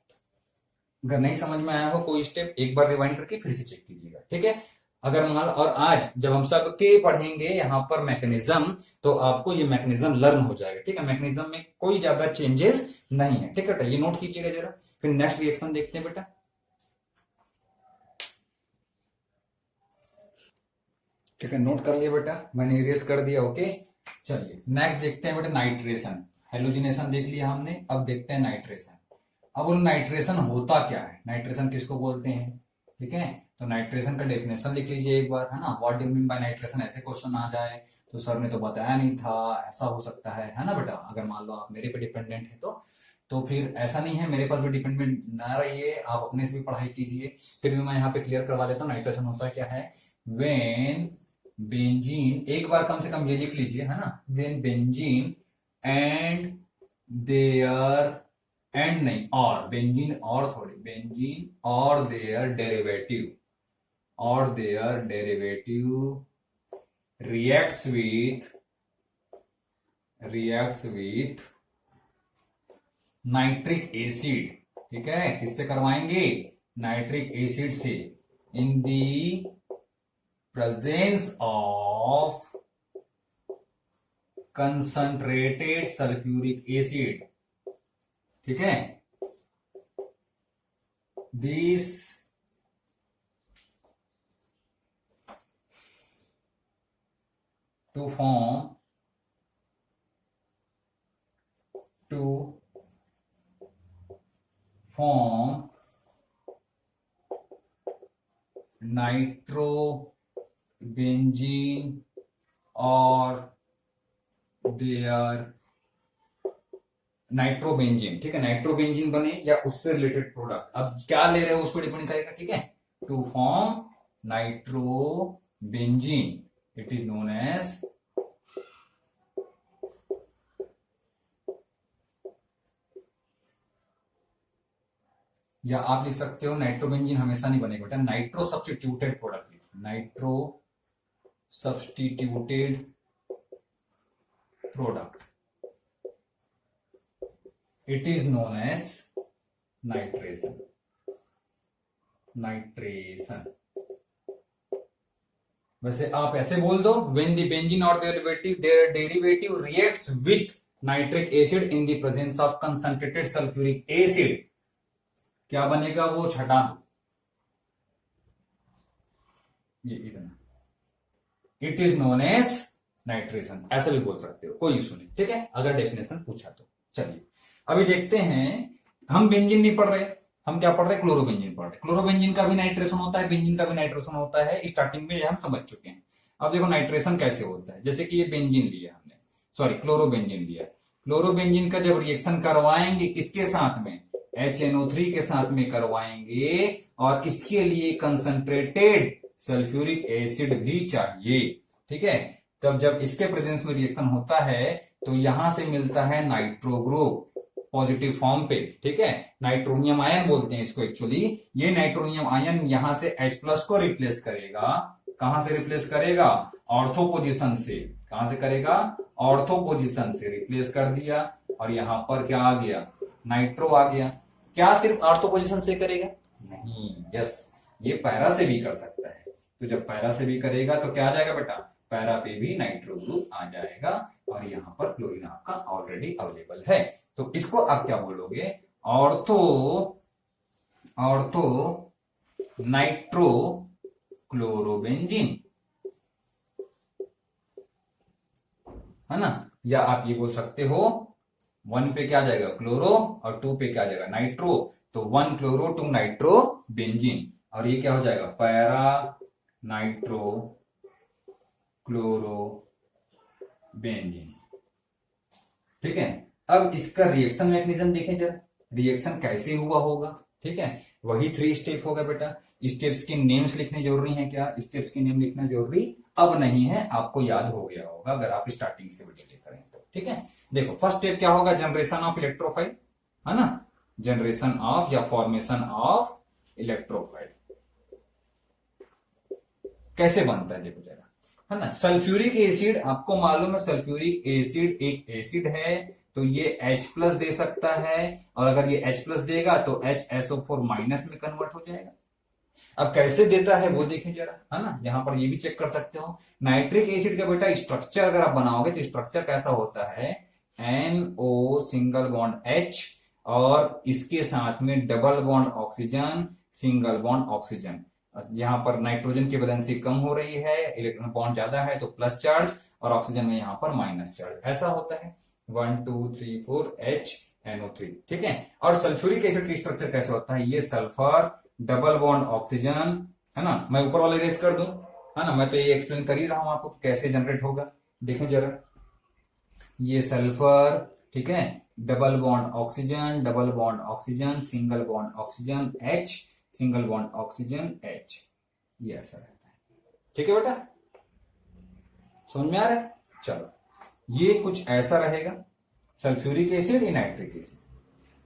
अगर नहीं समझ में आया हो कोई स्टेप, एक बार रिवाइंड करके फिर से चेक कीजिएगा। ठीक है, अगर मान, और आज जब हम सब के पढ़ेंगे यहाँ पर मैकेनिज्म, तो आपको ये मैकेनिज्म लर्न हो जाएगा। ठीक है, मैकेनिज्म में कोई ज्यादा चेंजेस नहीं है। ठीक है, ये नोट कीजिएगा जरा, फिर नेक्स्ट रिएक्शन देखते हैं बेटा। ठीक है, नोट कर लिया बेटा, मैंने इरेज कर दिया। ओके, चलिए नेक्स्ट देखते हैं बेटा, नाइट्रेशन। हेलोजिनेशन देख लिया हमने, अब देखते हैं नाइट्रेशन। अब नाइट्रेशन होता क्या है, नाइट्रेशन किसको बोलते हैं। ठीक है, तो नाइट्रेशन का डेफिनेशन लिख लीजिए एक बार, है ना। What do mean by nitration, ऐसे क्वेश्चन आ जाए तो सर ने तो बताया नहीं था, ऐसा हो सकता है ना बेटा। अगर मान लो आप मेरे पे डिपेंडेंट है तो फिर ऐसा नहीं है, मेरे पास भी डिपेंडेंट ना रहिए, आप अपने से भी पढ़ाई कीजिए। फिर भी मैं यहाँ पे क्लियर करवा देता हूँ, नाइट्रेशन होता क्या है। व्हेन बेंजीन, एक बार कम से कम ये लिख लीजिए, है ना, when benzene and their, and नहीं, और बेंजीन, और थोड़ी, बेंजीन और देयर डेरिवेटिव, और their derivative reacts with nitric acid. ठीक है, किससे करवाएंगे, नाइट्रिक एसिड से, in the presence of concentrated sulphuric acid. ठीक है, दिस to form नाइट्रोबेंजीन और देयर नाइट्रोबेंजीन। ठीक है, नाइट्रोबेंजीन बने या उससे रिलेटेड प्रोडक्ट, अब क्या ले रहे हो उसको डिपेंड करेगा। ठीक है, to form nitrobenzene, it is known as या आप लिख सकते हो नाइट्रोबेंजीन हमेशा नहीं बनेगा बेटा, नाइट्रो सब्स्टिट्यूटेड प्रोडक्ट लिखो, nitro substituted product, it is known as nitration. Nitration वैसे आप ऐसे बोल दो, व्हेन द बेंजीन और their derivative reacts with nitric acid in the presence of concentrated sulphuric acid, क्या बनेगा वो छटा दो, ये इतना, it is known as nitration, ऐसा भी बोल सकते हो, कोई इशू नहीं। ठीक है, अगर डेफिनेशन पूछा तो। चलिए अभी देखते हैं, हम बेंजीन नहीं पढ़ रहे, हम क्या पढ़ रहे हैं, क्लोरोबेंजीन पढ़ रहे हैं। क्लोरोबेंजीन का भी नाइट्रेशन होता है, बेंजीन का भी नाइट्रेशन होता है, स्टार्टिंग में हम समझ चुके हैं। अब देखो नाइट्रेशन कैसे होता है, जैसे कि ये बेंजीन लिया हमने, सॉरी क्लोरोबेंजीन लिया, क्लोरोबेंजीन का जब रिएक्शन करवाएंगे किसके साथ में, HNO3 के साथ में करवाएंगे, और इसके लिए कंसंट्रेटेड सल्फ्यूरिक एसिड भी चाहिए। ठीक है, तब जब इसके प्रेजेंस में रिएक्शन होता है तो यहां से मिलता है नाइट्रो ग्रुप पॉजिटिव फॉर्म पे, ठीक है। नाइट्रोनियम आयन बोलते हैं इसको एक्चुअली। ये नाइट्रोनियम आयन यहां से H+ को रिप्लेस करेगा। कहां से रिप्लेस करेगा? ऑर्थो पोजीशन से। कहां से करेगा? ऑर्थो पोजीशन से रिप्लेस कर दिया, और यहां पर क्या आ गया? नाइट्रो आ गया। क्या सिर्फ ऑर्थो पोजीशन से करेगा? नहीं, यस, ये पैरा से भी कर सकता है। तो जब पैरा से भी करेगा तो क्या आ जाएगा बेटा? पैरा पे भी नाइट्रो ग्रुप आ जाएगा, और यहां पर क्लोरीन आपका ऑलरेडी अवेलेबल है। तो इसको आप क्या बोलोगे? ऑर्थो नाइट्रो क्लोरोबेंजीन, है ना। या आप ये बोल सकते हो 1 पे क्या जाएगा? क्लोरो, और 2 पे क्या जाएगा? नाइट्रो। तो 1 क्लोरो 2 नाइट्रो बेंजीन, और ये क्या हो जाएगा? पैरा नाइट्रो क्लोरो बेंजीन, ठीक है। अब इसका रिएक्शन मैकेनिज्म देखें जरा, रिएक्शन कैसे हुआ होगा, ठीक है। वही 3 स्टेप होगा बेटा। स्टेप्स के नेम्स लिखने जरूरी है क्या? स्टेप्स के नेम लिखना जरूरी अब नहीं है, आपको याद हो गया होगा अगर आप स्टार्टिंग से वीडियो देख रहे हैं तो, ठीक है। देखो फर्स्ट स्टेप क्या होगा? जनरेशन ऑफ इलेक्ट्रोफाइल, है ना। जनरेशन ऑफ या फॉर्मेशन ऑफ इलेक्ट्रोफाइल कैसे बनता है देखो जरा, है ना। सल्फ्यूरिक एसिड, आपको मालूम है सल्फ्यूरिक एसिड एक एसिड है, तो ये H+ दे सकता है, और अगर ये H+ देगा तो HSO4- में कन्वर्ट हो जाएगा। अब कैसे देता है वो देखें जरा, है ना। यहां पर ये भी चेक कर सकते हो। नाइट्रिक एसिड का बेटा स्ट्रक्चर अगर आप बनाओगे तो स्ट्रक्चर कैसा होता है? NO सिंगल बॉन्ड H, और इसके साथ में double bond oxygen, single bond oxygen. यहां पर नाइट्रोजन की वैलेंसी कम हो रही है, इलेक्ट्रॉन बॉन्ड ज्यादा है तो प्लस चार्ज, और ऑक्सीजन में यहां पर माइनस चार्ज, ऐसा होता है। 1 2 3 4 HNO3, ठीक है। और सल्फ्यूरिक एसिड की स्ट्रक्चर कैसे होता है? ये सल्फर डबल बॉन्ड ऑक्सीजन, है ना। मैं ऊपर वाले रेस कर दूं, है ना, मैं तो ये एक्सप्लेन कर ही रहा हूं आपको कैसे जनरेट होगा। देखें जरा, ये सल्फर, ठीक है, double bond oxygen, double bond oxygen, single bond oxygen H, single bond oxygen H, ये ऐसा रहता है, ठीक है बेटा। समझ में आ रहा है? चलो, ये कुछ ऐसा रहेगा सल्फ्यूरिक एसिड या नाइट्रिक एसिड।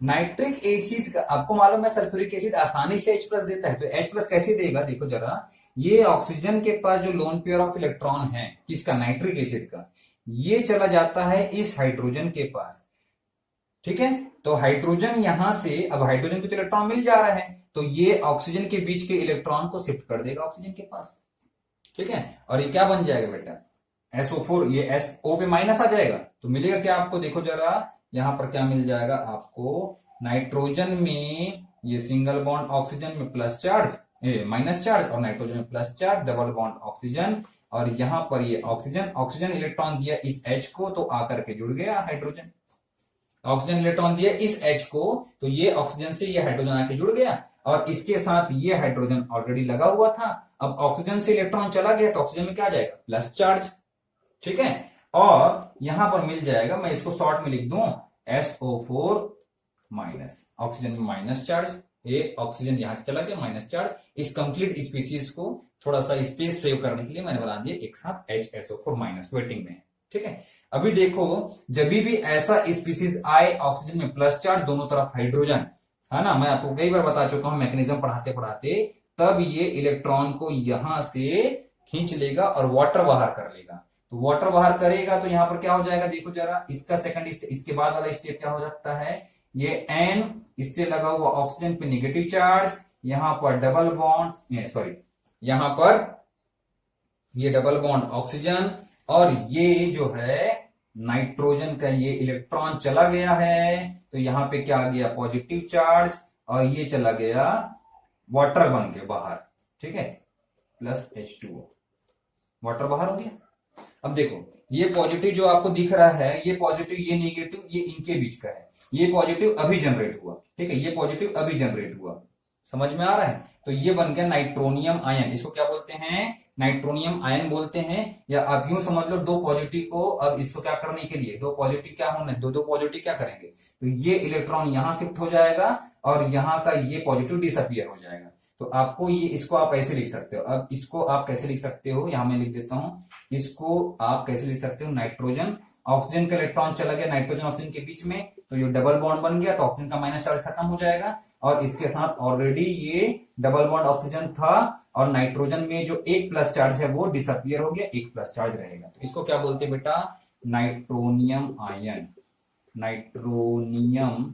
नाइट्रिक एसिड का आपको मालूम है सल्फ्यूरिक एसिड आसानी से H+ देता है, तो H+ कैसे देगा? देखो जरा, ये ऑक्सीजन के पास जो लोन पेयर ऑफ इलेक्ट्रॉन है, किसका? नाइट्रिक एसिड का, ये चला जाता है इस हाइड्रोजन के पास, ठीक है। तो हाइड्रोजन यहां से, अब हाइड्रोजन को तो इलेक्ट्रॉन मिल जा रहा है, तो ये ऑक्सीजन के बीच के इलेक्ट्रॉन को शिफ्ट कर देगा ऑक्सीजन के पास, ठीक है। और ये क्या बन जाएगा बेटा? SO4, ये SO पे माइनस आ जाएगा, तो मिलेगा क्या आपको? देखो जरा, यहां पर क्या मिल जाएगा आपको? नाइट्रोजन में ये सिंगल बॉन्ड ऑक्सीजन में प्लस चार्ज, माइनस चार्ज, और नाइट्रोजन में plus charge, double bond oxygen, और यहां पर ये ऑक्सीजन इलेक्ट्रॉन दिया इस H को, तो आकर के जुड़ गया हाइड्रोजन। ऑक्सीजन इलेक्ट्रॉन दिया इस H को, तो ये ऑक्सीजन से ये हाइड्रोजन आके जुड़ गया, और इसके साथ ये हाइड्रोजन ऑलरेडी लगा हुआ था। अब ऑक्सीजन से इलेक्ट्रॉन चला गया तो ऑक्सीजन में क्या आ जाएगा? प्लस चार्ज, ठीक है। और यहां पर मिल जाएगा, मैं इसको शॉर्ट में लिख दूं, SO4-, ऑक्सीजन में माइनस चार्ज, ये ऑक्सीजन यहां से चला गया, माइनस चार्ज। इस कंप्लीट स्पीसीज को थोड़ा सा स्पेस सेव करने के लिए मैंने बना दिया एक साथ HSO4- वेटिंग में, ठीक है। अभी देखो, जब भी ऐसा स्पीसीज आए ऑक्सीजन में प्लस चार्ज, दोनों तरफ हाइड्रोजन, है ना, मैं आपको कई बार बता चुका हूं मैकेनिज्म पढ़ाते पढ़ाते, तब ये इलेक्ट्रॉन को यहां से खींच लेगा और वाटर बाहर कर लेगा। तो वाटर बाहर करेगा तो यहां पर क्या हो जाएगा? देखो जरा, इसका सेकंड, इसके बाद वाला स्टेप क्या हो सकता है? ये N, इससे लगा हुआ ऑक्सीजन पे नेगेटिव चार्ज, यहां पर डबल बॉन्ड, सॉरी, यहां पर ये डबल बॉन्ड ऑक्सीजन, और ये जो है नाइट्रोजन का ये इलेक्ट्रॉन चला गया है, तो यहां पे क्या आ गया? पॉजिटिव चार्ज, और ये चला गया वाटर बन के बाहर, ठीक है, प्लस H2O, वाटर बाहर हो गया। अब देखो, ये पॉजिटिव जो आपको दिख रहा है, ये पॉजिटिव, ये नेगेटिव, ये इनके बीच का है। ये पॉजिटिव अभी जनरेट हुआ, ठीक है, ये पॉजिटिव अभी जनरेट हुआ, समझ में आ रहा है? तो ये बन गया नाइट्रोनियम आयन। इसको क्या बोलते हैं? नाइट्रोनियम आयन बोलते हैं। या आप यूं समझ लो, दो पॉजिटिव को, अब इसको क्या करने के लिए, दो पॉजिटिव क्या होने, दो पॉजिटिव क्या करेंगे? तो ये इलेक्ट्रॉन यहां शिफ्ट हो जाएगा, और यहां का ये पॉजिटिव डिसअपियर हो जाएगा। तो आपको ये, इसको आप ऐसे लिख सकते हो। अब इसको आप कैसे लिख सकते हो? यहां मैं लिख देता हूं, इसको आप कैसे लिख सकते हो? नाइट्रोजन ऑक्सीजन का इलेक्ट्रॉन चला गया नाइट्रोजन ऑक्सीजन के बीच में, तो ये डबल बॉन्ड बन गया, तो ऑक्सीजन का माइनस चार्ज खत्म हो जाएगा, और इसके साथ ऑलरेडी ये डबल बॉन्ड ऑक्सीजन था, और नाइट्रोजन में जो एक प्लस चार्ज है वो डिसअपियर हो गया, एक प्लस चार्ज रहेगा। तो इसको क्या बोलते हैं बेटा? Nitronium ion, nitronium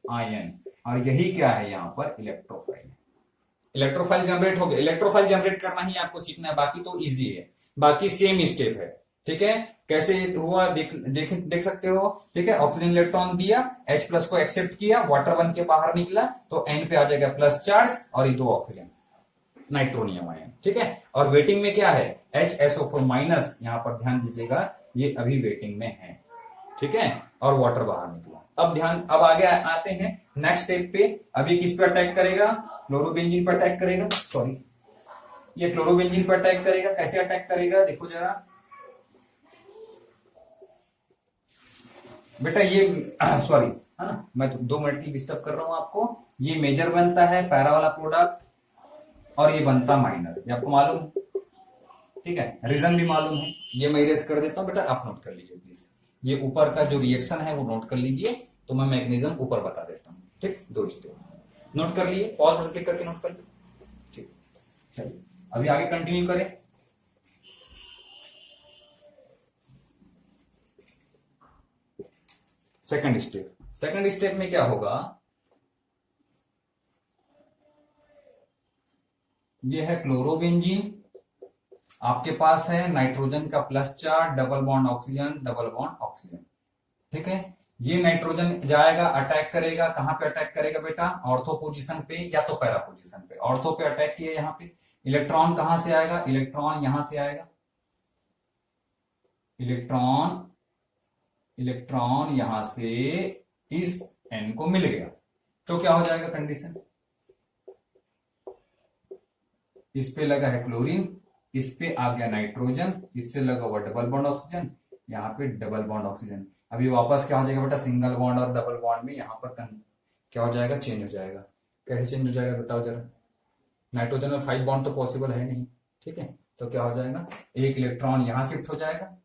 ion. और यही क्या है यहाँ पर? इलेक्ट्रोफाइल। इलेक्ट्रोफाइल जनरेट हो गया। इलेक्ट्रोफाइल जनरेट करना ही आपको सीखना है, बाकी तो इजी है, बाकी सेम स्टेप है। ठीक है, कैसे हुआ देख सकते हो। ठीक है, ऑक्सीजन इलेक्ट्रॉन दिया, H प्लस को एक्सेप्ट किया, वाटर बन के बाहर निकला, तो N पे आ जाएगा प्लस चार्ज, और ये दो ऑक्सीजन, नाइट्रोनियम आयन। ठीक है, और वेटिंग में क्या है? HSO4 माइनस, यहां पर ध्यान दीजिएगा, ये अभी वेटिंग में है। ठीक है, और वाटर बाहर निकला। अब आगे आते हैं नेक्स्ट स्टेप पे। अभी किस पे अटैक करेगा? क्लोरोबेंजीन पर अटैक करेगा, सॉरी, ये क्लोरोबेंजीन पर अटैक करेगा। कैसे अटैक करेगा देखो जरा बेटा, ये सॉरी, है ना, मैं तो 2 मिनट की डिस्टर्ब कर रहा हूं आपको। ये मेजर बनता है पैरा वाला प्रोडक्ट, और ये बनता माइनर, ये आपको मालूम है। ठीक है, रीजन भी मालूम है, ये मैं इरेज कर देता हूं बेटा, आप नोट कर लीजिए प्लीज। ये ऊपर का जो रिएक्शन है वो नोट कर लीजिए, तो मैं मैकेनिज्म ऊपर बता देता हूँ। ठीक, 2 स्टेप नोट कर लिए, पॉज पर क्लिक करके नोट कर लिए। ठीक, चलिए अभी आगे कंटिन्यू करें। सेकंड स्टेप में क्या होगा? ये है क्लोरोबेंजीन, आपके पास है नाइट्रोजन का plus charge, double bond oxygen, double bond oxygen. ठीक है, ये नाइट्रोजन जाएगा, अटैक करेगा। कहां पे अटैक करेगा बेटा? ऑर्थो पोजीशन पे या तो पैरा पोजीशन पे। ऑर्थो पे अटैक किया, यहां पे इलेक्ट्रॉन कहां से आएगा? इलेक्ट्रॉन यहां से आएगा, इलेक्ट्रॉन यहां से इस N को मिल गया, तो क्या हो जाएगा कंडीशन? इस पे लगा है क्लोरीन, इस पे आ गया नाइट्रोजन, इससे लगा हुआ डबल बॉन्ड ऑक्सीजन, यहाँ पे डबल बॉन्ड ऑक्सीजन। अभी वापस क्या हो जाएगा बेटा? सिंगल बॉन्ड और डबल बॉन्ड में यहाँ पर क्या हो जाएगा? चेंज हो जाएगा। कैसे चेंज हो जाएगा बताओ जरा? नाइट्रोजन में 5 बॉन्ड तो पॉसिबल है नहीं। ठीक है, तो क्या हो जाएगा? एक इलेक्ट्रॉन यहां शिफ्ट हो जाएगा,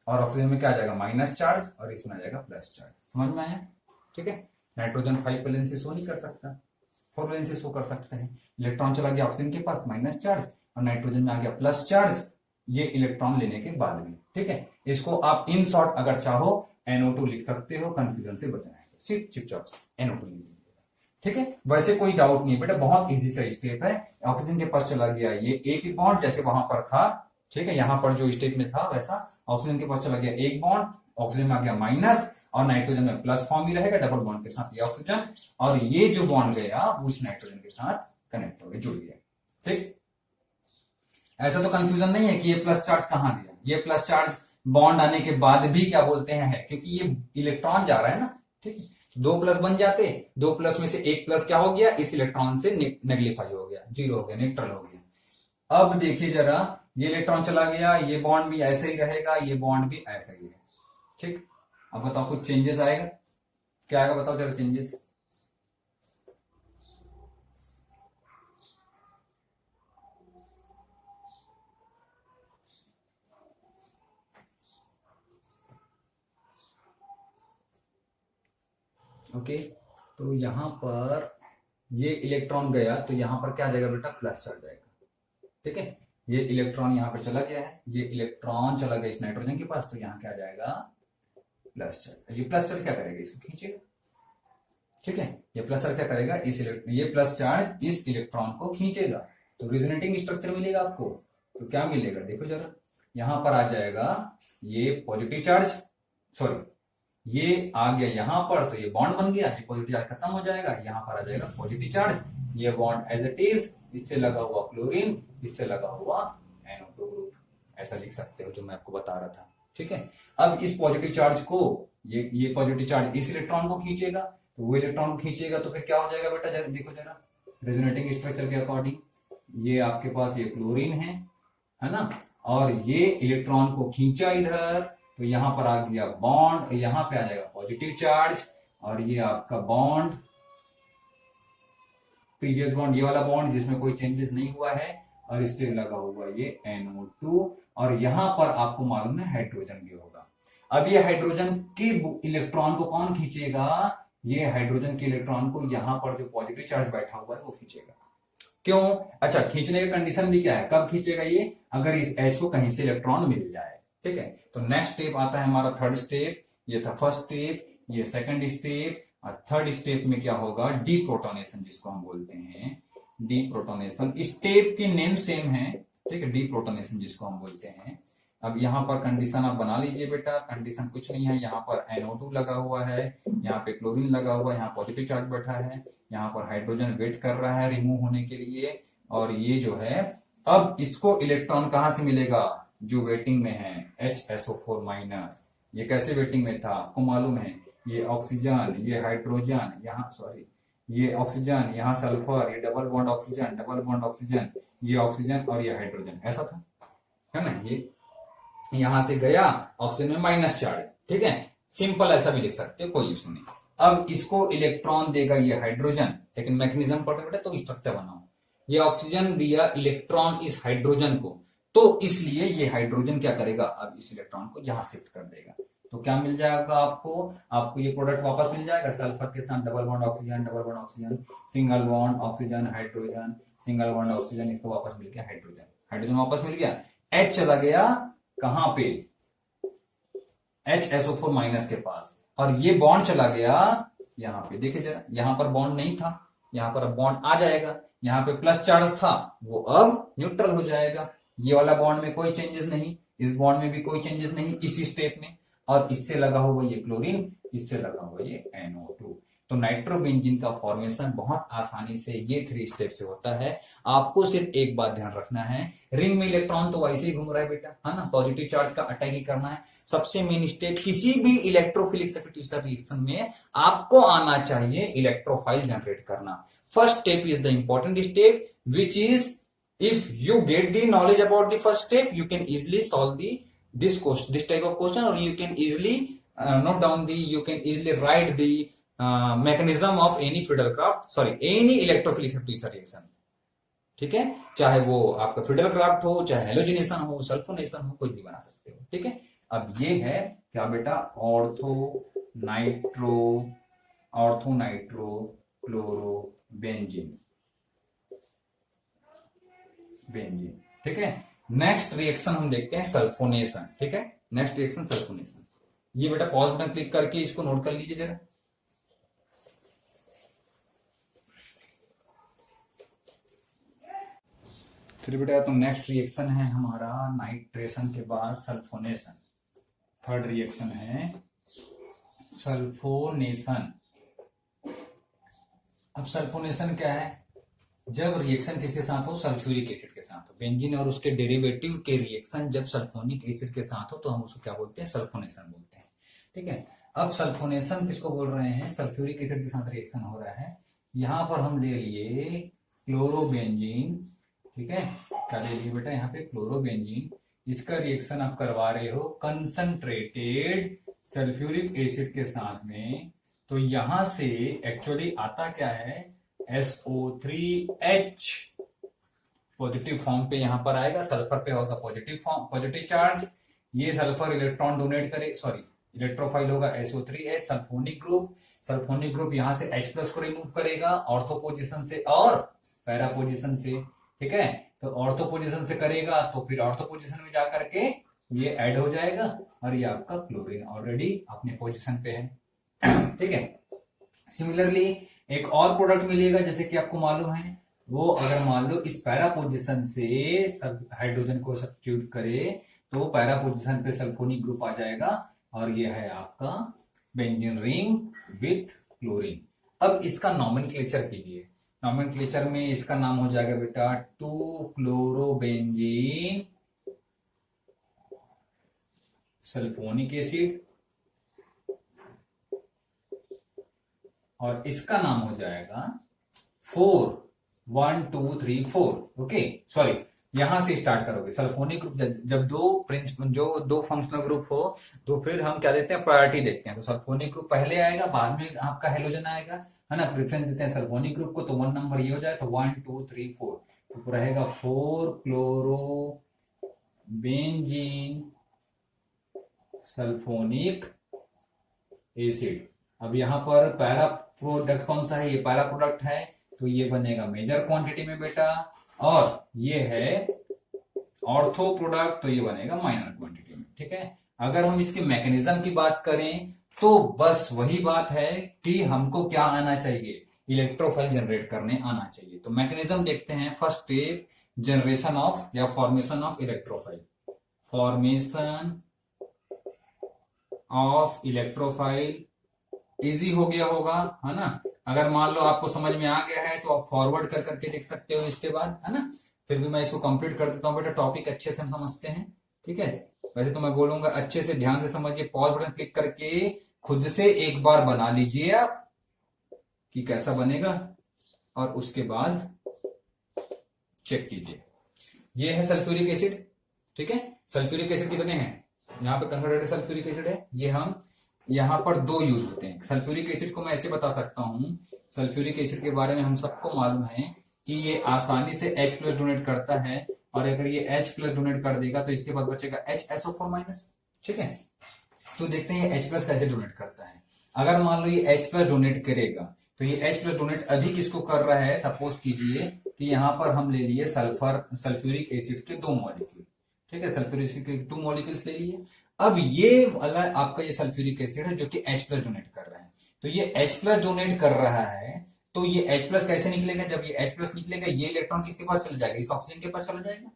और ऑक्सीजन में क्या आ जाएगा? माइनस चार्ज, और इसमें आ जाएगा प्लस चार्ज। समझ में आया? ठीक है, नाइट्रोजन 5 वैलेंसी शो नहीं कर सकता, 4 वैलेंसी शो कर सकता है। इलेक्ट्रॉन चला गया ऑक्सीजन के पास, माइनस चार्ज, और नाइट्रोजन में आ गया प्लस चार्ज, ये इलेक्ट्रॉन लेने के बाद में। ठीक है, इसको आप इन शॉर्ट अगर चाहो NO2 लिख सकते हो, कंफ्यूजन से बचना है सिर्फ चुपचाप NO2 लिख दीजिए। ठीक है, वैसे कोई डाउट नहीं बेटा, बहुत इजी सा स्टेप है। ऑक्सीजन के पास चला गया ये एक बॉन्ड, जैसे वहां पर था। ठीक है, यहां पर जो स्टेप में था वैसा ऑक्सीजन के पास चला गया एक बॉन्ड, ऑक्सीजन में आ गया माइनस, और नाइट्रोजन में प्लस फॉर्म ही रहेगा डबल बॉन्ड के साथ ये ऑक्सीजन, और ये जो बॉन्ड गया वो उस नाइट्रोजन के साथ कनेक्ट हो गया, जुड़ गया। ठीक, ऐसा तो कंफ्यूजन नहीं है कि ये प्लस चार्ज कहां दिया। ये प्लस चार्ज बॉन्ड आने के बाद भी क्या बोलते हैं, क्योंकि ये इलेक्ट्रॉन जा रहा है ना। ठीक है, 2 प्लस बन जाते, 2 प्लस में से 1 प्लस क्या हो गया? इस इलेक्ट्रॉन से नेगलिफाई हो गया, जीरो हो गया, न्यूट्रल हो गया। अब देखिए जरा, ये इलेक्ट्रॉन चला गया, ये बॉन्ड भी ऐसे ही रहेगा, ये बॉन्ड भी ऐसे ही है। ठीक, अब बताओ कुछ चेंजेस आएगा? क्या आएगा बताओ जरा चेंजेस? ओके, तो यहां पर ये इलेक्ट्रॉन गया, तो यहां पर क्या जाएगा बेटा? प्लस चार्ज जाएगा। ठीक है, ये इलेक्ट्रॉन यहां पर चला गया है, ये इलेक्ट्रॉन चला गया इस नाइट्रोजन के पास, तो यहां क्या जाएगा? Plus charge. ये प्लस चार्ज क्या करेगा? इसको खींचेगा। ठीक है, ये प्लस चार्ज क्या करेगा? ये प्लस चार्ज इस इलेक्ट्रॉन को खींचेगा, तो रिजोनेटिंग स्ट्रक्चर मिलेगा आपको। तो क्या मिलेगा देखो जरा, यहां पर आ जाएगा ये पॉजिटिव चार्ज, सॉरी ये आ गया यहां पर, तो ये बॉन्ड बन गया, ये पॉजिटिव चार्ज खत्म हो जाएगा, यहां पर आ जाएगा पॉजिटिव चार्ज, ये बॉन्ड एज इट इज, इससे लगा हुआ क्लोरीन, इससे लगा हुआ NO2 ग्रुप। ऐसा लिख सकते हो जो मैं आपको बता रहा था। ठीक है, अब इस पॉजिटिव चार्ज को ये पॉजिटिव चार्ज इस इलेक्ट्रॉन को खींचेगा, तो वो इलेक्ट्रॉन को खींचेगा, तो फिर क्या हो जाएगा बेटा? देखो जरा रेजोनेटिंग स्ट्रक्चर के अकॉर्डिंग, ये आपके पास ये क्लोरीन है ना, और ये इलेक्ट्रॉन को खींचा इधर, तो यहां पर आ गया बॉन्ड, यहां पे आ जाएगा पॉजिटिव चार्ज, और ये आपका बॉन्ड, प्रीवियस बॉन्ड, ये वाला बॉन्ड जिसमें कोई चेंजेस नहीं हुआ है, और इससे लगा हुआ ये NO2, और यहां पर आपको मालूम है हाइड्रोजन भी होगा। अब ये हाइड्रोजन के इलेक्ट्रॉन को कौन खींचेगा? ये हाइड्रोजन के इलेक्ट्रॉन को यहां पर जो पॉजिटिव चार्ज बैठा हुआ है वो खींचेगा। क्यों? अच्छा, खींचने का कंडीशन भी क्या है, कब खींचेगा ये? अगर इस H को कहीं से इलेक्ट्रॉन मिल जाए। ठीक है, तो नेक्स्ट स्टेप आता है हमारा थर्ड स्टेप। ये था फर्स्ट स्टेप, ये सेकंड स्टेप, और थर्ड स्टेप में क्या होगा? डीप्रोटोनेशन, जिसको हम बोलते हैं डीप्रोटोनेशन। स्टेप की नेम सेम है, ठीक है, डीप्रोटोनेशन जिसको हम बोलते हैं। अब यहाँ पर कंडीशन आप बना लीजिए बेटा। कंडीशन कुछ नहीं है, यहाँ पर NO2 लगा हुआ है, यहाँ पे क्लोरीन लगा हुआ है, यहाँ पॉजिटिव चार्ज बैठा है, यहाँ पर हाइड्रोजन वेट कर रहा है रिमूव होने के लिए, और ये जो है अब इसको इलेक्ट्रॉन कहां से मिलेगा? जो वेटिंग में है HSO4-। ये कैसे वेटिंग में था आपको मालूम है? ये ऑक्सीजन, ये हाइड्रोजन, यहाँ सॉरी ये ऑक्सीजन, यहाँ सल्फर, ये double bond oxygen, double bond oxygen, ये ऑक्सीजन और ये हाइड्रोजन, ऐसा था, है ना। ये यहां से गया ऑक्सीजन में माइनस चार्ज, ठीक है, सिंपल ऐसा भी लिख सकते हो, कोई इशू नहीं। अब इसको इलेक्ट्रॉन देगा ये हाइड्रोजन, लेकिन मैकेनिज्म पढ़ बेटा तो स्ट्रक्चर बनाओ। ये ऑक्सीजन दिया इलेक्ट्रॉन इस हाइड्रोजन को, तो इसलिए ये हाइड्रोजन क्या करेगा? अब इस इलेक्ट्रॉन को यहां शिफ्ट कर देगा, तो क्या मिल जाएगा आपको ये प्रोडक्ट वापस मिल जाएगा। सल्फर के साथ double bond oxygen, double bond oxygen, single bond oxygen, hydrogen, single bond oxygen, इसको वापस मिल गया हाइड्रोजन, हाइड्रोजन वापस मिल गया। H चला गया कहां पे? HSO4- के पास, और ये बॉन्ड चला गया यहाँ पे। देखिए जरा, यहां पर बॉन्ड नहीं था, यहां पर अब बॉन्ड आ जाएगा। यहाँ पे प्लस चार्ज था, वो अब न्यूट्रल हो जाएगा। ये वाला बॉन्ड में कोई चेंजेस नहीं, इस बॉन्ड में भी कोई चेंजेस नहीं इसी स्टेप में, और इससे लगा हुआ ये क्लोरीन, इससे लगा हुआ ये NO2। तो नाइट्रोबेंजीन का फॉर्मेशन बहुत आसानी से ये 3 स्टेप से होता है। आपको सिर्फ एक बात ध्यान रखना है, रिंग में इलेक्ट्रॉन तो वैसे ही घूम रहा है बेटा, है ना, पॉजिटिव चार्ज का अटैक ही करना है। सबसे मेन स्टेप किसी भी इलेक्ट्रोफिलिक सब्स्टिट्यूशन रिएक्शन में आपको आना चाहिए इलेक्ट्रोफाइल जनरेट करना। First step is the important step, which is if you get the knowledge about the first step, you can easily solve this type of question, or you can easily note down you can easily write the mechanism of any any electrophilic substitution reaction। ठीक है, चाहे वो आपका फिडेलक्राफ्ट हो, चाहे halogenation हो, sulphonation हो, कुछ भी बना सकते हो। ठीक है, अब ये है क्या बेटा? Ortho nitro chloro benzene. ठीक है, नेक्स्ट रिएक्शन हम देखते हैं सल्फोनेशन। ठीक है, नेक्स्ट रिएक्शन सल्फोनेशन। ये बेटा पॉज बटन क्लिक करके इसको नोट कर लीजिए जरा। फिर बेटा तो नेक्स्ट रिएक्शन है हमारा नाइट्रेशन के बाद सल्फोनेशन। थर्ड रिएक्शन है सल्फोनेशन। अब सल्फोनेशन क्या है? जब रिएक्शन किसके साथ हो? सल्फ्यूरिक एसिड के साथ हो। बेंजीन और उसके डेरिवेटिव के रिएक्शन जब सल्फोनिक एसिड के साथ हो तो हम उसको क्या बोलते हैं? सल्फोनेशन बोलते हैं। ठीक है, अब सल्फोनेशन किसको बोल रहे हैं? सल्फ्यूरिक एसिड के साथ रिएक्शन हो रहा है। यहां पर हम ले लिए क्लोरोबेंजीन। ठीक है, क्या ले लिए बेटा? यहाँ पे क्लोरोबेंजीन। इसका रिएक्शन आप करवा रहे हो कंसंट्रेटेड सल्फ्यूरिक एसिड के साथ में, तो यहां से एक्चुअली आता क्या है? SO3H पॉजिटिव फॉर्म पे यहां पर आएगा, सल्फर पे होगा पॉजिटिव चार्ज। ये सल्फर इलेक्ट्रॉन डोनेट करे, सॉरी इलेक्ट्रोफाइल होगा SO3H, सल्फोनिक ग्रुप यहां से H+ को रिमूव करेगा ऑर्थो पोजीशन से और पैरा पोजीशन से। ठीक है, तो ऑर्थो पोजीशन से करेगा तो फिर ऑर्थो पोजीशन में जाकर के ये ऐड हो जाएगा, और ये आपका क्लोरीन ऑलरेडी अपने पोजीशन पे है। ठीक है, सिमिलरली एक और प्रोडक्ट मिलेगा, जैसे कि आपको मालूम है, वो अगर मान लो इस पैरा पोजीशन से सब हाइड्रोजन को सब्स्टिट्यूट करे तो पैरा पोजीशन पे सल्फोनिक ग्रुप आ जाएगा, और ये है आपका बेंजीन रिंग विथ क्लोरीन। अब इसका नॉमेनक्लेचर कीजिए। नॉमेनक्लेचर में इसका नाम हो जाएगा बेटा 2-क्लोरोबेंजीन सल्फोनिक एसिड, और इसका नाम हो जाएगा 1 2 3 4। ओके, सॉरी यहां से स्टार्ट करोगे। सल्फोनिक ग्रुप जब दो फंक्शनल ग्रुप हो तो फिर हम क्या देते हैं? प्रायोरिटी देखते हैं। तो सल्फोनिक ग्रुप पहले आएगा, बाद में आपका हेलोजन आएगा, है ना। प्रेफरेंस देते हैं सल्फोनिक ग्रुप को, तो 1 नंबर ये हो जाए तो 1 2 3 4। तो रहेगा 4-क्लोरोबेंजीन सल्फोनिक एसिड। अब यहाँ पर पहला प्रोडक्ट कौन सा है, ये पहला प्रोडक्ट है, तो ये बनेगा मेजर क्वांटिटी में बेटा, और ये है ऑर्थो प्रोडक्ट, तो ये बनेगा माइनर क्वांटिटी में। ठीक है, अगर हम इसके मैकेनिज्म की बात करें तो बस वही बात है कि हमको क्या आना चाहिए, इलेक्ट्रोफाइल जनरेट करने आना चाहिए। तो मैकेनिज्म देखते हैं। फर्स्ट स्टेप, जनरेशन ऑफ या formation of electrophile, formation of electrophile easy हो गया होगा, है ना। अगर मान लो आपको समझ में आ गया है तो आप फॉरवर्ड कर करके देख सकते हो इसके बाद, है ना। फिर भी मैं इसको कंप्लीट कर देता हूं बेटा, टॉपिक अच्छे से हम समझते हैं। ठीक है, वैसे तो मैं बोलूंगा अच्छे से ध्यान से समझिए, पॉज बटन क्लिक करके खुद से एक बार बना लीजिए आप कि कैसा बनेगा, और उसके बाद चेक कीजिए। ये है सल्फ्यूरिक एसिड। ठीक है, सल्फ्यूरिक एसिड कितने हैं, यहाँ पे कंसंट्रेटेड सल्फ्यूरिक एसिड है। ये हम यहाँ पर दो यूज होते हैं। सल्फ्यूरिक एसिड को मैं ऐसे बता सकता हूं, सल्फ्यूरिक एसिड के बारे में हम सबको मालूम है कि ये आसानी से H+ डोनेट करता है, और अगर ये H+ डोनेट कर देगा तो इसके बाद बचेगा HSO4-। ठीक है, तो देखते हैं ये H+ कैसे डोनेट करता है। अगर मान लो ये H+ डोनेट करेगा तो ये H+ डोनेट अभी किसको कर रहा है, सपोज कीजिए कि यहाँ पर हम ले लिए सल्फ्यूरिक एसिड के 2 मॉलिक्यूल। ठीक है, सल्फ्यूरिक एसिड के 2 मॉलिक्यूल्स ले लिए। अब ये वाला आपका ये सल्फ्यूरिक एसिड है जो कि H+ डोनेट कर रहा है, तो ये H+ डोनेट कर रहा है, तो ये H+ कैसे निकलेगा, जब ये H+ निकलेगा ये इलेक्ट्रॉन किसके पास चला जाएगा, इस ऑक्सीजन के पास चला जाएगा।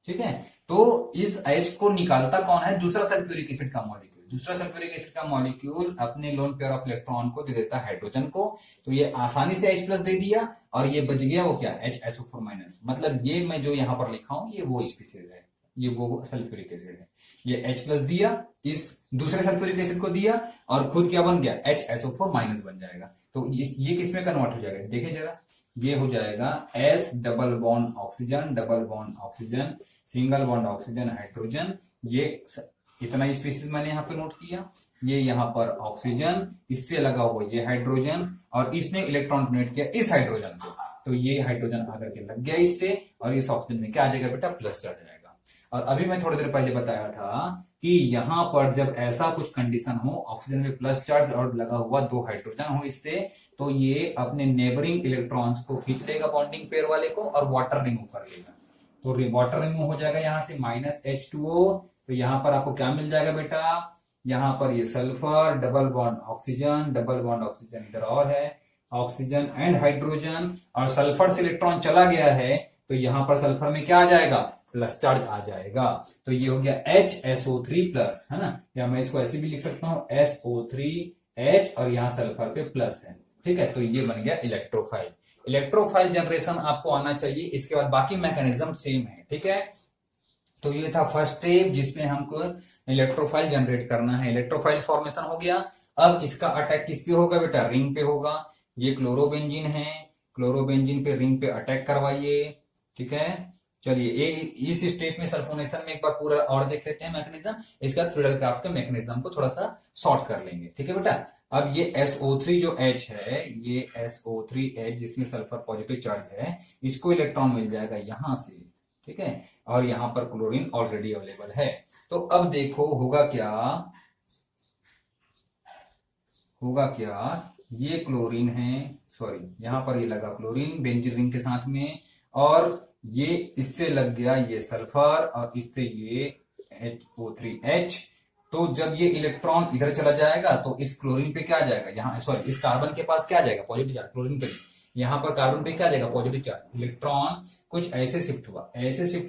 ठीक है, तो इस H को निकालता कौन है, दूसरा सल्फ्यूरिक एसिड का मॉलिक्यूल। दूसरा सल्फ्यूरिक एसिड का मॉलिक्यूल अपने लोन पेयर ऑफ इलेक्ट्रॉन को दे देता है हाइड्रोजन को, तो ये आसानी से H+ दे दिया, और ये बच गया वो क्या, HSO4-। मतलब ये मैं जो यहाँ पर लिखा हूं ये वो स्पीसीज है, ये वो सल्फ्यूरिक एसिड है। ये H+ दिया, इस दूसरे सल्फ्यूरिक एसिड को दिया, और खुद क्या बन गया, HSO4- बन जाएगा। तो ये किस में कन्वर्ट हो जाएगा, देखिए जरा, ये हो जाएगा S double bond oxygen, double bond oxygen, single bond oxygen hydrogen. ये इतना स्पीसीज मैंने यहाँ पे नोट किया। ये यहाँ पर ऑक्सीजन, इससे लगा हुआ ये हाइड्रोजन, और इसने इलेक्ट्रॉन डोनेट किया इस हाइड्रोजन को, तो ये हाइड्रोजन आकर के लग गया इससे, और इस ऑक्सीजन में क्या आ जाएगा बेटा, प्लस चढ़ जाएगा। और अभी मैं थोड़ी देर पहले बताया था कि यहां पर जब ऐसा कुछ कंडीशन हो, ऑक्सीजन में प्लस चार्ज और लगा हुआ 2 हाइड्रोजन हो इससे, तो ये अपने नेबरिंग इलेक्ट्रॉन्स को खींच लेगा बॉन्डिंग पेयर वाले को, और वाटर रिमूव कर लेगा। तो वाटर रिमूव हो जाएगा यहाँ से -H2O, तो यहाँ पर आपको क्या मिल जाएगा बेटा, यहाँ पर ये sulphur, double bond oxygen, double bond oxygen इधर और है, ऑक्सीजन एंड हाइड्रोजन, और सल्फर से इलेक्ट्रॉन चला गया है, तो यहाँ पर सल्फर में क्या आ जाएगा, प्लस चार्ज आ जाएगा। तो ये हो गया HSO3+, है ना, या मैं इसको ऐसे भी लिख सकता हूं SO3H, और यहाँ सल्फर पे प्लस है। ठीक है, तो ये बन गया इलेक्ट्रोफाइल। इलेक्ट्रोफाइल जनरेशन आपको आना चाहिए, इसके बाद बाकी मैकेनिज्म सेम है। ठीक है, तो ये था फर्स्ट स्टेप जिसमें हमको इलेक्ट्रोफाइल जनरेट करना है। इलेक्ट्रोफाइल फॉर्मेशन हो गया। अब इसका अटैक किस पे होगा बेटा, रिंग पे होगा। ये क्लोरोबेंजीन है, क्लोरोबेंजीन पे रिंग पे अटैक करवाइए। ठीक है, चलिए इस स्टेप में सल्फोनेशन में एक बार पूरा और देख लेते हैं मैकेनिज्म, इसके बाद फ्रीडलक्राफ्ट के मैकेनिज्म को थोड़ा सा शॉर्ट कर लेंगे। ठीक है बेटा, अब ये SO3 जो H है, ये SO3H जिसमें सल्फर पॉजिटिव चार्ज है, इसको इलेक्ट्रॉन मिल जाएगा यहां से। ठीक है, और यहां पर क्लोरीन ऑलरेडी अवेलेबल है। तो अब देखो होगा क्या, ये क्लोरीन है, सॉरी यहां पर ये लगा क्लोरीन बेंजीन रिंग के साथ में, और ये इससे लग गया ये सल्फर, और इससे ये HO3H। तो जब ये इलेक्ट्रॉन इधर चला जाएगा तो इस क्लोरीन पे क्या आ जाएगा, यहाँ सॉरी इस कार्बन के पास क्या आ जाएगा, पॉजिटिव चार्ज। क्लोरीन पे यहाँ पर कार्बन पे क्या आ जाएगा, पॉजिटिव चार्ज। इलेक्ट्रॉन कुछ ऐसे शिफ्ट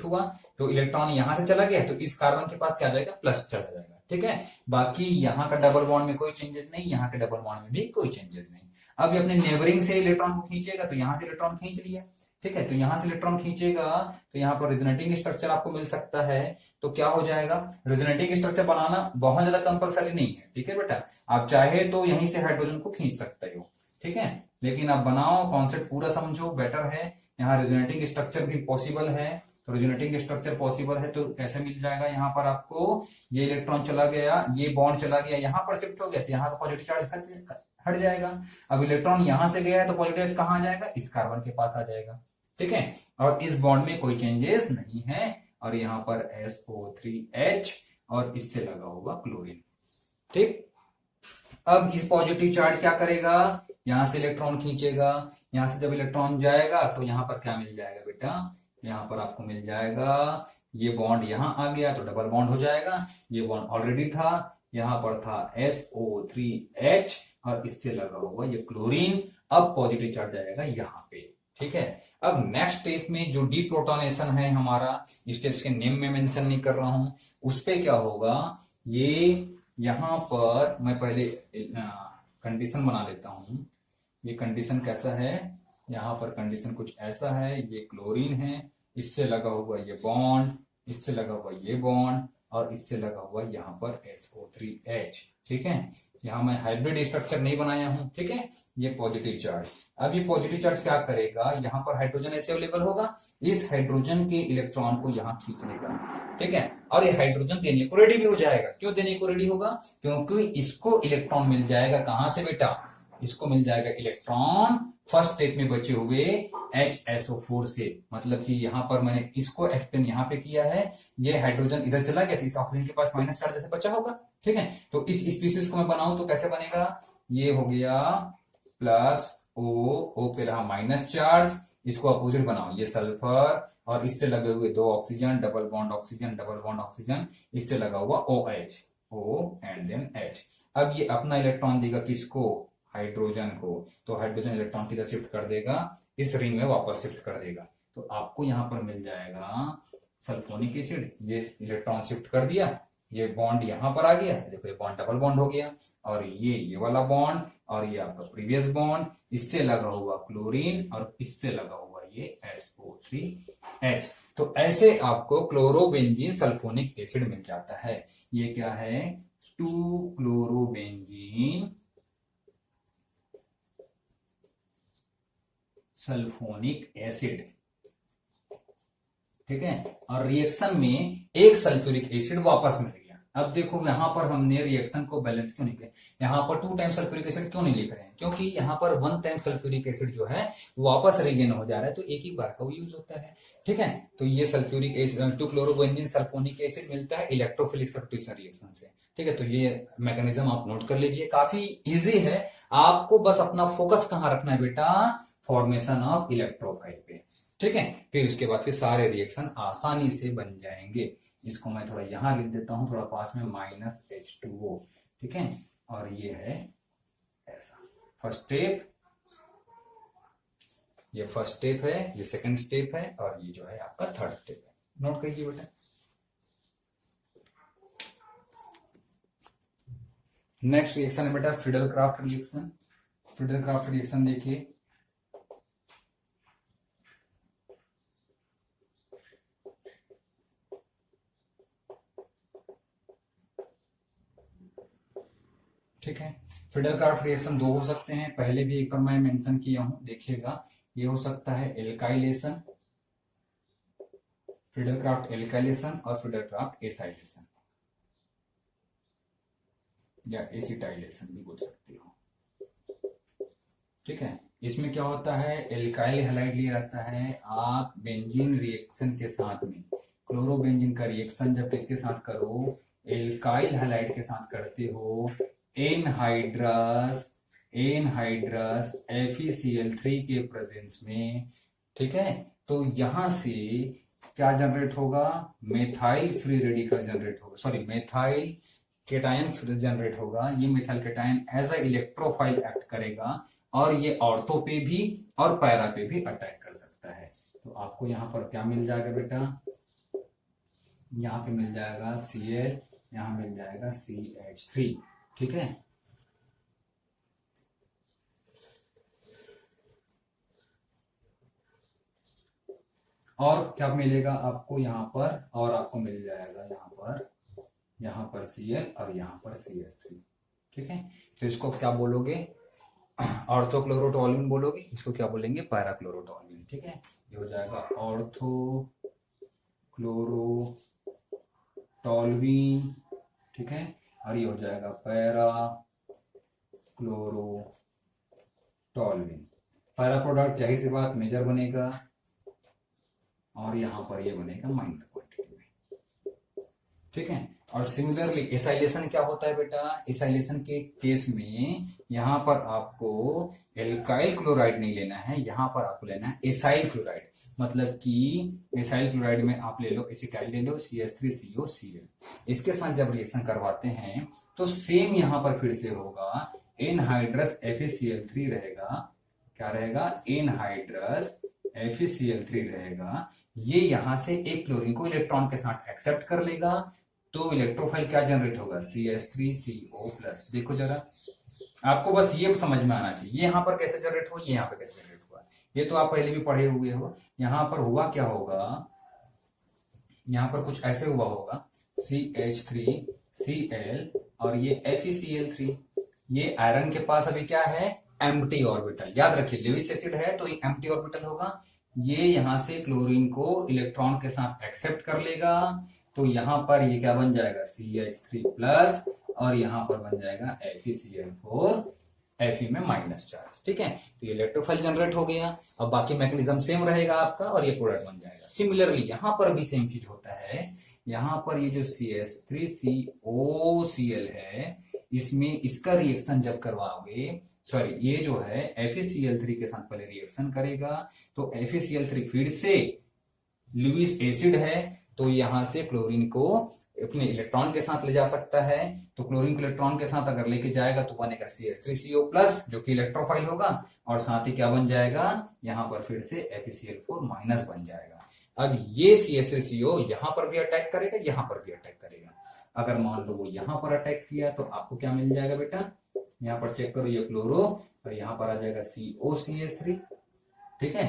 हुआ, तो इलेक्ट्रॉन यहां से चला गया, तो इस कार्बन के पास क्या आ जाएगा, प्लस चला जाएगा। ठीक है, बाकी यहाँ का डबल बॉन्ड में कोई चेंजेस नहीं, यहाँ के डबल बॉन्ड में भी कोई चेंजेस नहीं। अब अपने नेबरिंग से इलेक्ट्रॉन को खींचेगा, तो यहां से इलेक्ट्रॉन खींच लिया। ठीक है, तो यहां से इलेक्ट्रॉन खींचेगा तो यहाँ पर रेजोनेटिंग स्ट्रक्चर आपको मिल सकता है। तो क्या हो जाएगा, रेजोनेटिंग स्ट्रक्चर बनाना बहुत ज्यादा कंपलसरी नहीं है। ठीक है बेटा, आप चाहे तो यहीं से हाइड्रोजन को खींच सकते हो। ठीक है, लेकिन आप बनाओ, कॉन्सेप्ट पूरा समझो, बेटर है। यहाँ रेजोनेटिंग स्ट्रक्चर भी पॉसिबल है, तो रेजोनेटिंग स्ट्रक्चर पॉसिबल है तो कैसे मिल जाएगा, यहाँ पर आपको ये इलेक्ट्रॉन चला गया, ये बॉन्ड चला गया, यहाँ पर शिफ्ट हो गया, तो यहाँ का पॉजिटिव चार्ज हट जाएगा। अब इलेक्ट्रॉन यहां से गया है तो पॉजिटिव चार्ज कहाँ आ जाएगा, इस कार्बन के पास आ जाएगा। ठीक है, और इस बॉन्ड में कोई चेंजेस नहीं है, और यहाँ पर SO3H और इससे लगा होगा क्लोरीन। ठीक, अब इस पॉजिटिव चार्ज क्या करेगा, यहां से इलेक्ट्रॉन खींचेगा, यहां से जब इलेक्ट्रॉन जाएगा तो यहां पर क्या मिल जाएगा बेटा, यहां पर आपको मिल जाएगा ये बॉन्ड यहां आ गया तो डबल बॉन्ड हो जाएगा, ये बॉन्ड ऑलरेडी था, यहां पर था SO3H और इससे लगा हुआ ये क्लोरीन, अब पॉजिटिव चार्ज आएगा यहां पे। ठीक है, अब नेक्स्ट स्टेप में जो डीप्रोटोनेशन है हमारा, स्टेप्स के नेम में मेंशन नहीं कर रहा हूं, उस पे क्या होगा, ये यहां पर मैं पहले कंडीशन बना लेता हूं। ये कंडीशन कैसा है, यहां पर कंडीशन कुछ ऐसा है, ये क्लोरीन है, इससे लगा हुआ ये बॉन्ड, इससे लगा हुआ ये बॉन्ड, और इससे लगा हुआ यहाँ पर SO3H। ठीक है, यहाँ मैं हाइब्रिड स्ट्रक्चर नहीं बनाया हूं। ठीक है, ये पॉजिटिव चार्ज, अब ये पॉजिटिव चार्ज क्या करेगा, यहाँ पर हाइड्रोजन ऐसे अवेलेबल होगा, इस हाइड्रोजन के इलेक्ट्रॉन को यहाँ खींच लेगा। ठीक है, और ये हाइड्रोजन देने को रेडी भी हो जाएगा। क्यों देने को रेडी होगा, क्योंकि इसको इलेक्ट्रॉन मिल जाएगा कहां से बेटा, इसको मिल जाएगा इलेक्ट्रॉन फर्स्ट स्टेप में बचे हुए HSO4 से, मतलब कि यहां पर मैंने इसको एक्सप्लेन यहां पे किया है, ये हाइड्रोजन इधर चला गया, इस ऑक्सीजन के पास माइनस चार्ज जैसे बचा होगा। ठीक है, तो इस स्पीसीज को मैं बनाऊं तो कैसे बनेगा, ये हो गया प्लस O पे रहा माइनस चार्ज, इसको अपोजिट बनाओ, ये सल्फर और इससे लगे हुए दो oxygen, double bond oxygen, double bond oxygen, इससे लगा हुआ OH, O and then H। अब ये अपना इलेक्ट्रॉन देगा किसको, हाइड्रोजन को, तो हाइड्रोजन इलेक्ट्रॉन किधर शिफ्ट कर देगा, इस रिंग में वापस शिफ्ट कर देगा, तो आपको यहां पर मिल जाएगा सल्फोनिक एसिड, ये इलेक्ट्रॉन शिफ्ट कर दिया, ये बॉन्ड यहां पर आ गया, देखो ये बॉन्ड डबल बॉन्ड हो गया, और ये वाला बॉन्ड, और ये आपका प्रीवियस बॉन्ड, इससे लगा हुआ क्लोरीन और इससे लगा हुआ ये SO3H। तो ऐसे आपको क्लोरोबेंजीन सल्फोनिक एसिड मिल जाता है। ये क्या है, 2-क्लोरोबेंजीन सल्फोनिक एसिड। ठीक है, और रिएक्शन में एक सल्फ्यूरिक एसिड वापस मिल गया। अब देखो यहां पर हमने रिएक्शन को बैलेंस क्यों नहीं किया, यहां पर 2 टाइम सल्फ्यूरिक एसिड क्यों नहीं लिख रहे हैं, क्योंकि यहां पर 1 टाइम सल्फ्यूरिक एसिड जो है वापस रिगेन हो जा रहा है, तो एक ही बार का वो यूज होता है। ठीक है, तो ये सल्फ्यूरिक एसिड 2-क्लोरोबेंजीन सल्फोनिक एसिड मिलता है इलेक्ट्रोफिलिक सब्स्टिट्यूशन रिएक्शन से। ठीक है, तो ये मैकेनिज्म आप नोट कर लीजिए, काफी इजी है, आपको बस अपना फोकस कहां रखना है बेटा, फॉर्मेशन ऑफ इलेक्ट्रोफाइल पे। ठीक है, फिर उसके बाद फिर सारे रिएक्शन आसानी से बन जाएंगे। इसको मैं थोड़ा यहां लिख देता हूं, थोड़ा पास में -H2O। ठीक है, और ये है ऐसा फर्स्ट स्टेप, ये फर्स्ट स्टेप है, ये सेकंड स्टेप है, और ये जो है आपका थर्ड स्टेप है। नोट कीजिए बेटा। नेक्स्ट रिएक्शन है बेटा Friedel craft reaction. Friedel craft reaction देखिए, ठीक है, फ्रीडल क्राफ्ट रिएक्शन 2 हो सकते हैं, पहले भी एक बार मैं मेंशन किया हूं, देखिएगा। ये हो सकता है एल्काइलेशन, फ्रीडल क्राफ्ट एल्काइलेशन, और फ्रीडल क्राफ्ट एसाइलेशन या एसिटाइलेशन भी बोल सकते हो। ठीक है, इसमें क्या होता है, एल्काइल हैलाइड लिया जाता है, आप बेंजीन रिएक्शन के साथ में क्लोरोबेंजीन का रिएक्शन जब इसके साथ करो, एल्काइल हैलाइड के साथ करते हो, एनहाइड्रस FeCl3 के प्रेजेंस में। ठीक है, तो यहां से क्या जनरेट होगा, मेथाइल फ्री रेडिकल जनरेट होगा, सॉरी मेथाइल केटायन जनरेट होगा। ये methyl cation as a electrophile act करेगा, और ये ऑर्थो पे भी और पैरा पे भी अटैक कर सकता है। तो आपको यहां पर क्या मिल जाएगा बेटा, यहां पे मिल जाएगा Cl, यहां मिल जाएगा CH3। ठीक है, और क्या मिलेगा आपको यहां पर, और आपको मिल जाएगा यहां पर Cl और यहां पर CH3। ठीक है, तो इसको क्या बोलोगे, ऑर्थोक्लोरोटोल्यून बोलोगे, इसको क्या बोलेंगे, पैराक्लोरोटोल्यून। ठीक है, ये हो जाएगा ऑर्थोक्लोरोटोल्यून। ठीक है, और ये हो जाएगा पैराक्लोरोटोल्यून। पैरा प्रोडक्ट जाहिर सी बात मेजर बनेगा, और यहाँ पर ये बनेगा माइनर क्वांटिटी में, ठीक है। और सिमिलरली एसाइलेशन क्या होता है बेटा, एसाइलेशन के केस में यहाँ पर आपको एल्काइल क्लोराइड नहीं लेना है, यहाँ पर आपको लेना है एसाइल क्लोराइड। मतलब कि एसाइल क्लोराइड में आप ले लो एसिटाइल ले लो CH3COCl, इसके साथ जब रिएक्शन करवाते हैं तो सेम यहाँ पर फिर से होगा, एनहाइड्रस FeCl3 रहेगा, क्या रहेगा, एनहाइड्रस FeCl3 रहेगा। ये यहां से एक क्लोरीन को इलेक्ट्रॉन के साथ एक्सेप्ट कर लेगा, तो इलेक्ट्रोफाइल क्या जनरेट होगा, CH3CO+। देखो जरा, आपको बस ये समझ में आना चाहिए, ये यहाँ पर कैसे जनरेट हुआ, ये यहाँ पर कैसे जनरेट हुआ, ये तो आप पहले भी पढ़े हुए हो। यहाँ पर हुआ क्या होगा, यहाँ पर कुछ ऐसे हुआ होगा, CH3Cl और ये FeCl3, ये आयरन के पास अभी क्या है, एम्प्टी ऑर्बिटल। याद रखिए लेविस एसिड है तो ये एम्प्टी ऑर्बिटल होगा, ये यहां से क्लोरीन को इलेक्ट्रॉन के साथ एक्सेप्ट कर लेगा, तो यहां पर ये क्या बन जाएगा, CH3+ और यहां पर बन जाएगा FeCl4, Fe में माइनस चार्ज, ठीक है। तो ये इलेक्ट्रोफाइल जनरेट हो गया। अब बाकी मैकेनिज्म सेम रहेगा आपका और ये प्रोडक्ट बन जाएगा। सिमिलरली यहां पर भी सेम चीज होता है, यहां पर ये जो CH3COCl है, इसमें इसका रिएक्शन जब करवाओगे, सॉरी ये जो है FeCl3 के साथ पहले रिएक्शन करेगा, तो FeCl3 फिर से लुईस एसिड है, तो यहां से क्लोरीन को अपने इलेक्ट्रॉन के साथ ले जा सकता है, तो क्लोरीन को इलेक्ट्रॉन के साथ अगर लेके जाएगा तो बनेगा CH3CO+ जो कि इलेक्ट्रोफाइल होगा, और साथ ही क्या बन जाएगा, यहां पर फिर से FeCl4- बन जाएगा। अब ये CH3CO यहां पर भी अटैक करेगा, यहां पर भी अटैक करेगा। अगर मान लो वो यहां पर अटैक किया तो आपको क्या मिल जाएगा बेटा, यहाँ पर चेक करो, ये क्लोरो और यहाँ पर आ जाएगा COCH3, ठीक है।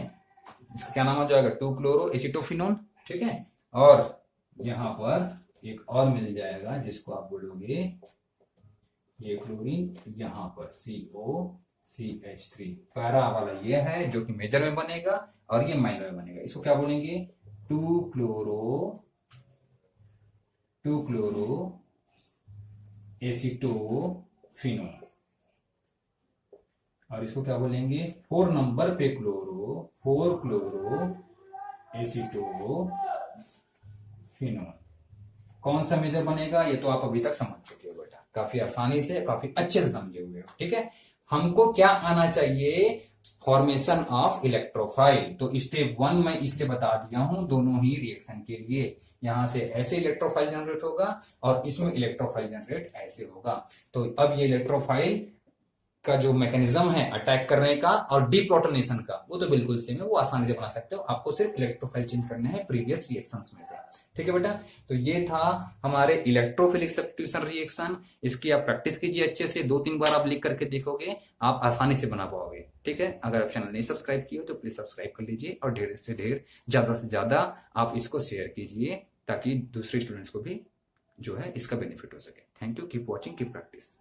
इसका क्या नाम हो जाएगा, 2-क्लोरो एसिटोफिनोन, ठीक है। और यहाँ पर एक और मिल जाएगा जिसको आप बोलोगे ये क्लोरीन, यहाँ पर COCH3। पैरा वाला ये है जो कि मेजर में बनेगा और ये माइनर में बनेगा, इसको क्या बोलेंगे, 2-क्लोरो एसिटोफिनोन, और इसको क्या बोलेंगे, 4 नंबर पे 4-क्लोरो एसिटोफिनोन। कौन सा मेजर बनेगा, ये तो आप अभी तक समझ चुके हो बेटा, काफी आसानी से, काफी अच्छे से समझे हुए हो, ठीक है। हमको क्या आना चाहिए, फॉर्मेशन ऑफ इलेक्ट्रोफाइल। तो स्टेप 1 में इसलिए बता दिया हूं दोनों ही रिएक्शन के लिए, यहां से ऐसे इलेक्ट्रोफाइल जनरेट होगा और इसमें इलेक्ट्रोफाइल जनरेट ऐसे होगा। तो अब ये इलेक्ट्रोफाइल का जो मैकेनिज्म है अटैक करने का और डीप्रोटोनेशन का, वो तो बिल्कुल सेम है, वो आसानी से बना सकते हो, आपको सिर्फ इलेक्ट्रोफाइल चेंज करने हैं प्रीवियस रिएक्शंस में से, ठीक है बेटा। तो ये था हमारे इलेक्ट्रोफिलिक सब्स्टिट्यूशन रिएक्शन। इसकी आप प्रैक्टिस कीजिए अच्छे से, 2-3 बार आप लिख करके देखोगे, आप आसानी से बना पाओगे, ठीक है। अगर आप चैनल नहीं सब्सक्राइब किए हो तो प्लीज सब्सक्राइब कर लीजिए और ढेर से ढेर, ज्यादा से ज्यादा आप इसको शेयर कीजिए ताकि दूसरे स्टूडेंट्स को भी जो है इसका बेनिफिट हो सके। Thank you, keep watching, keep practice.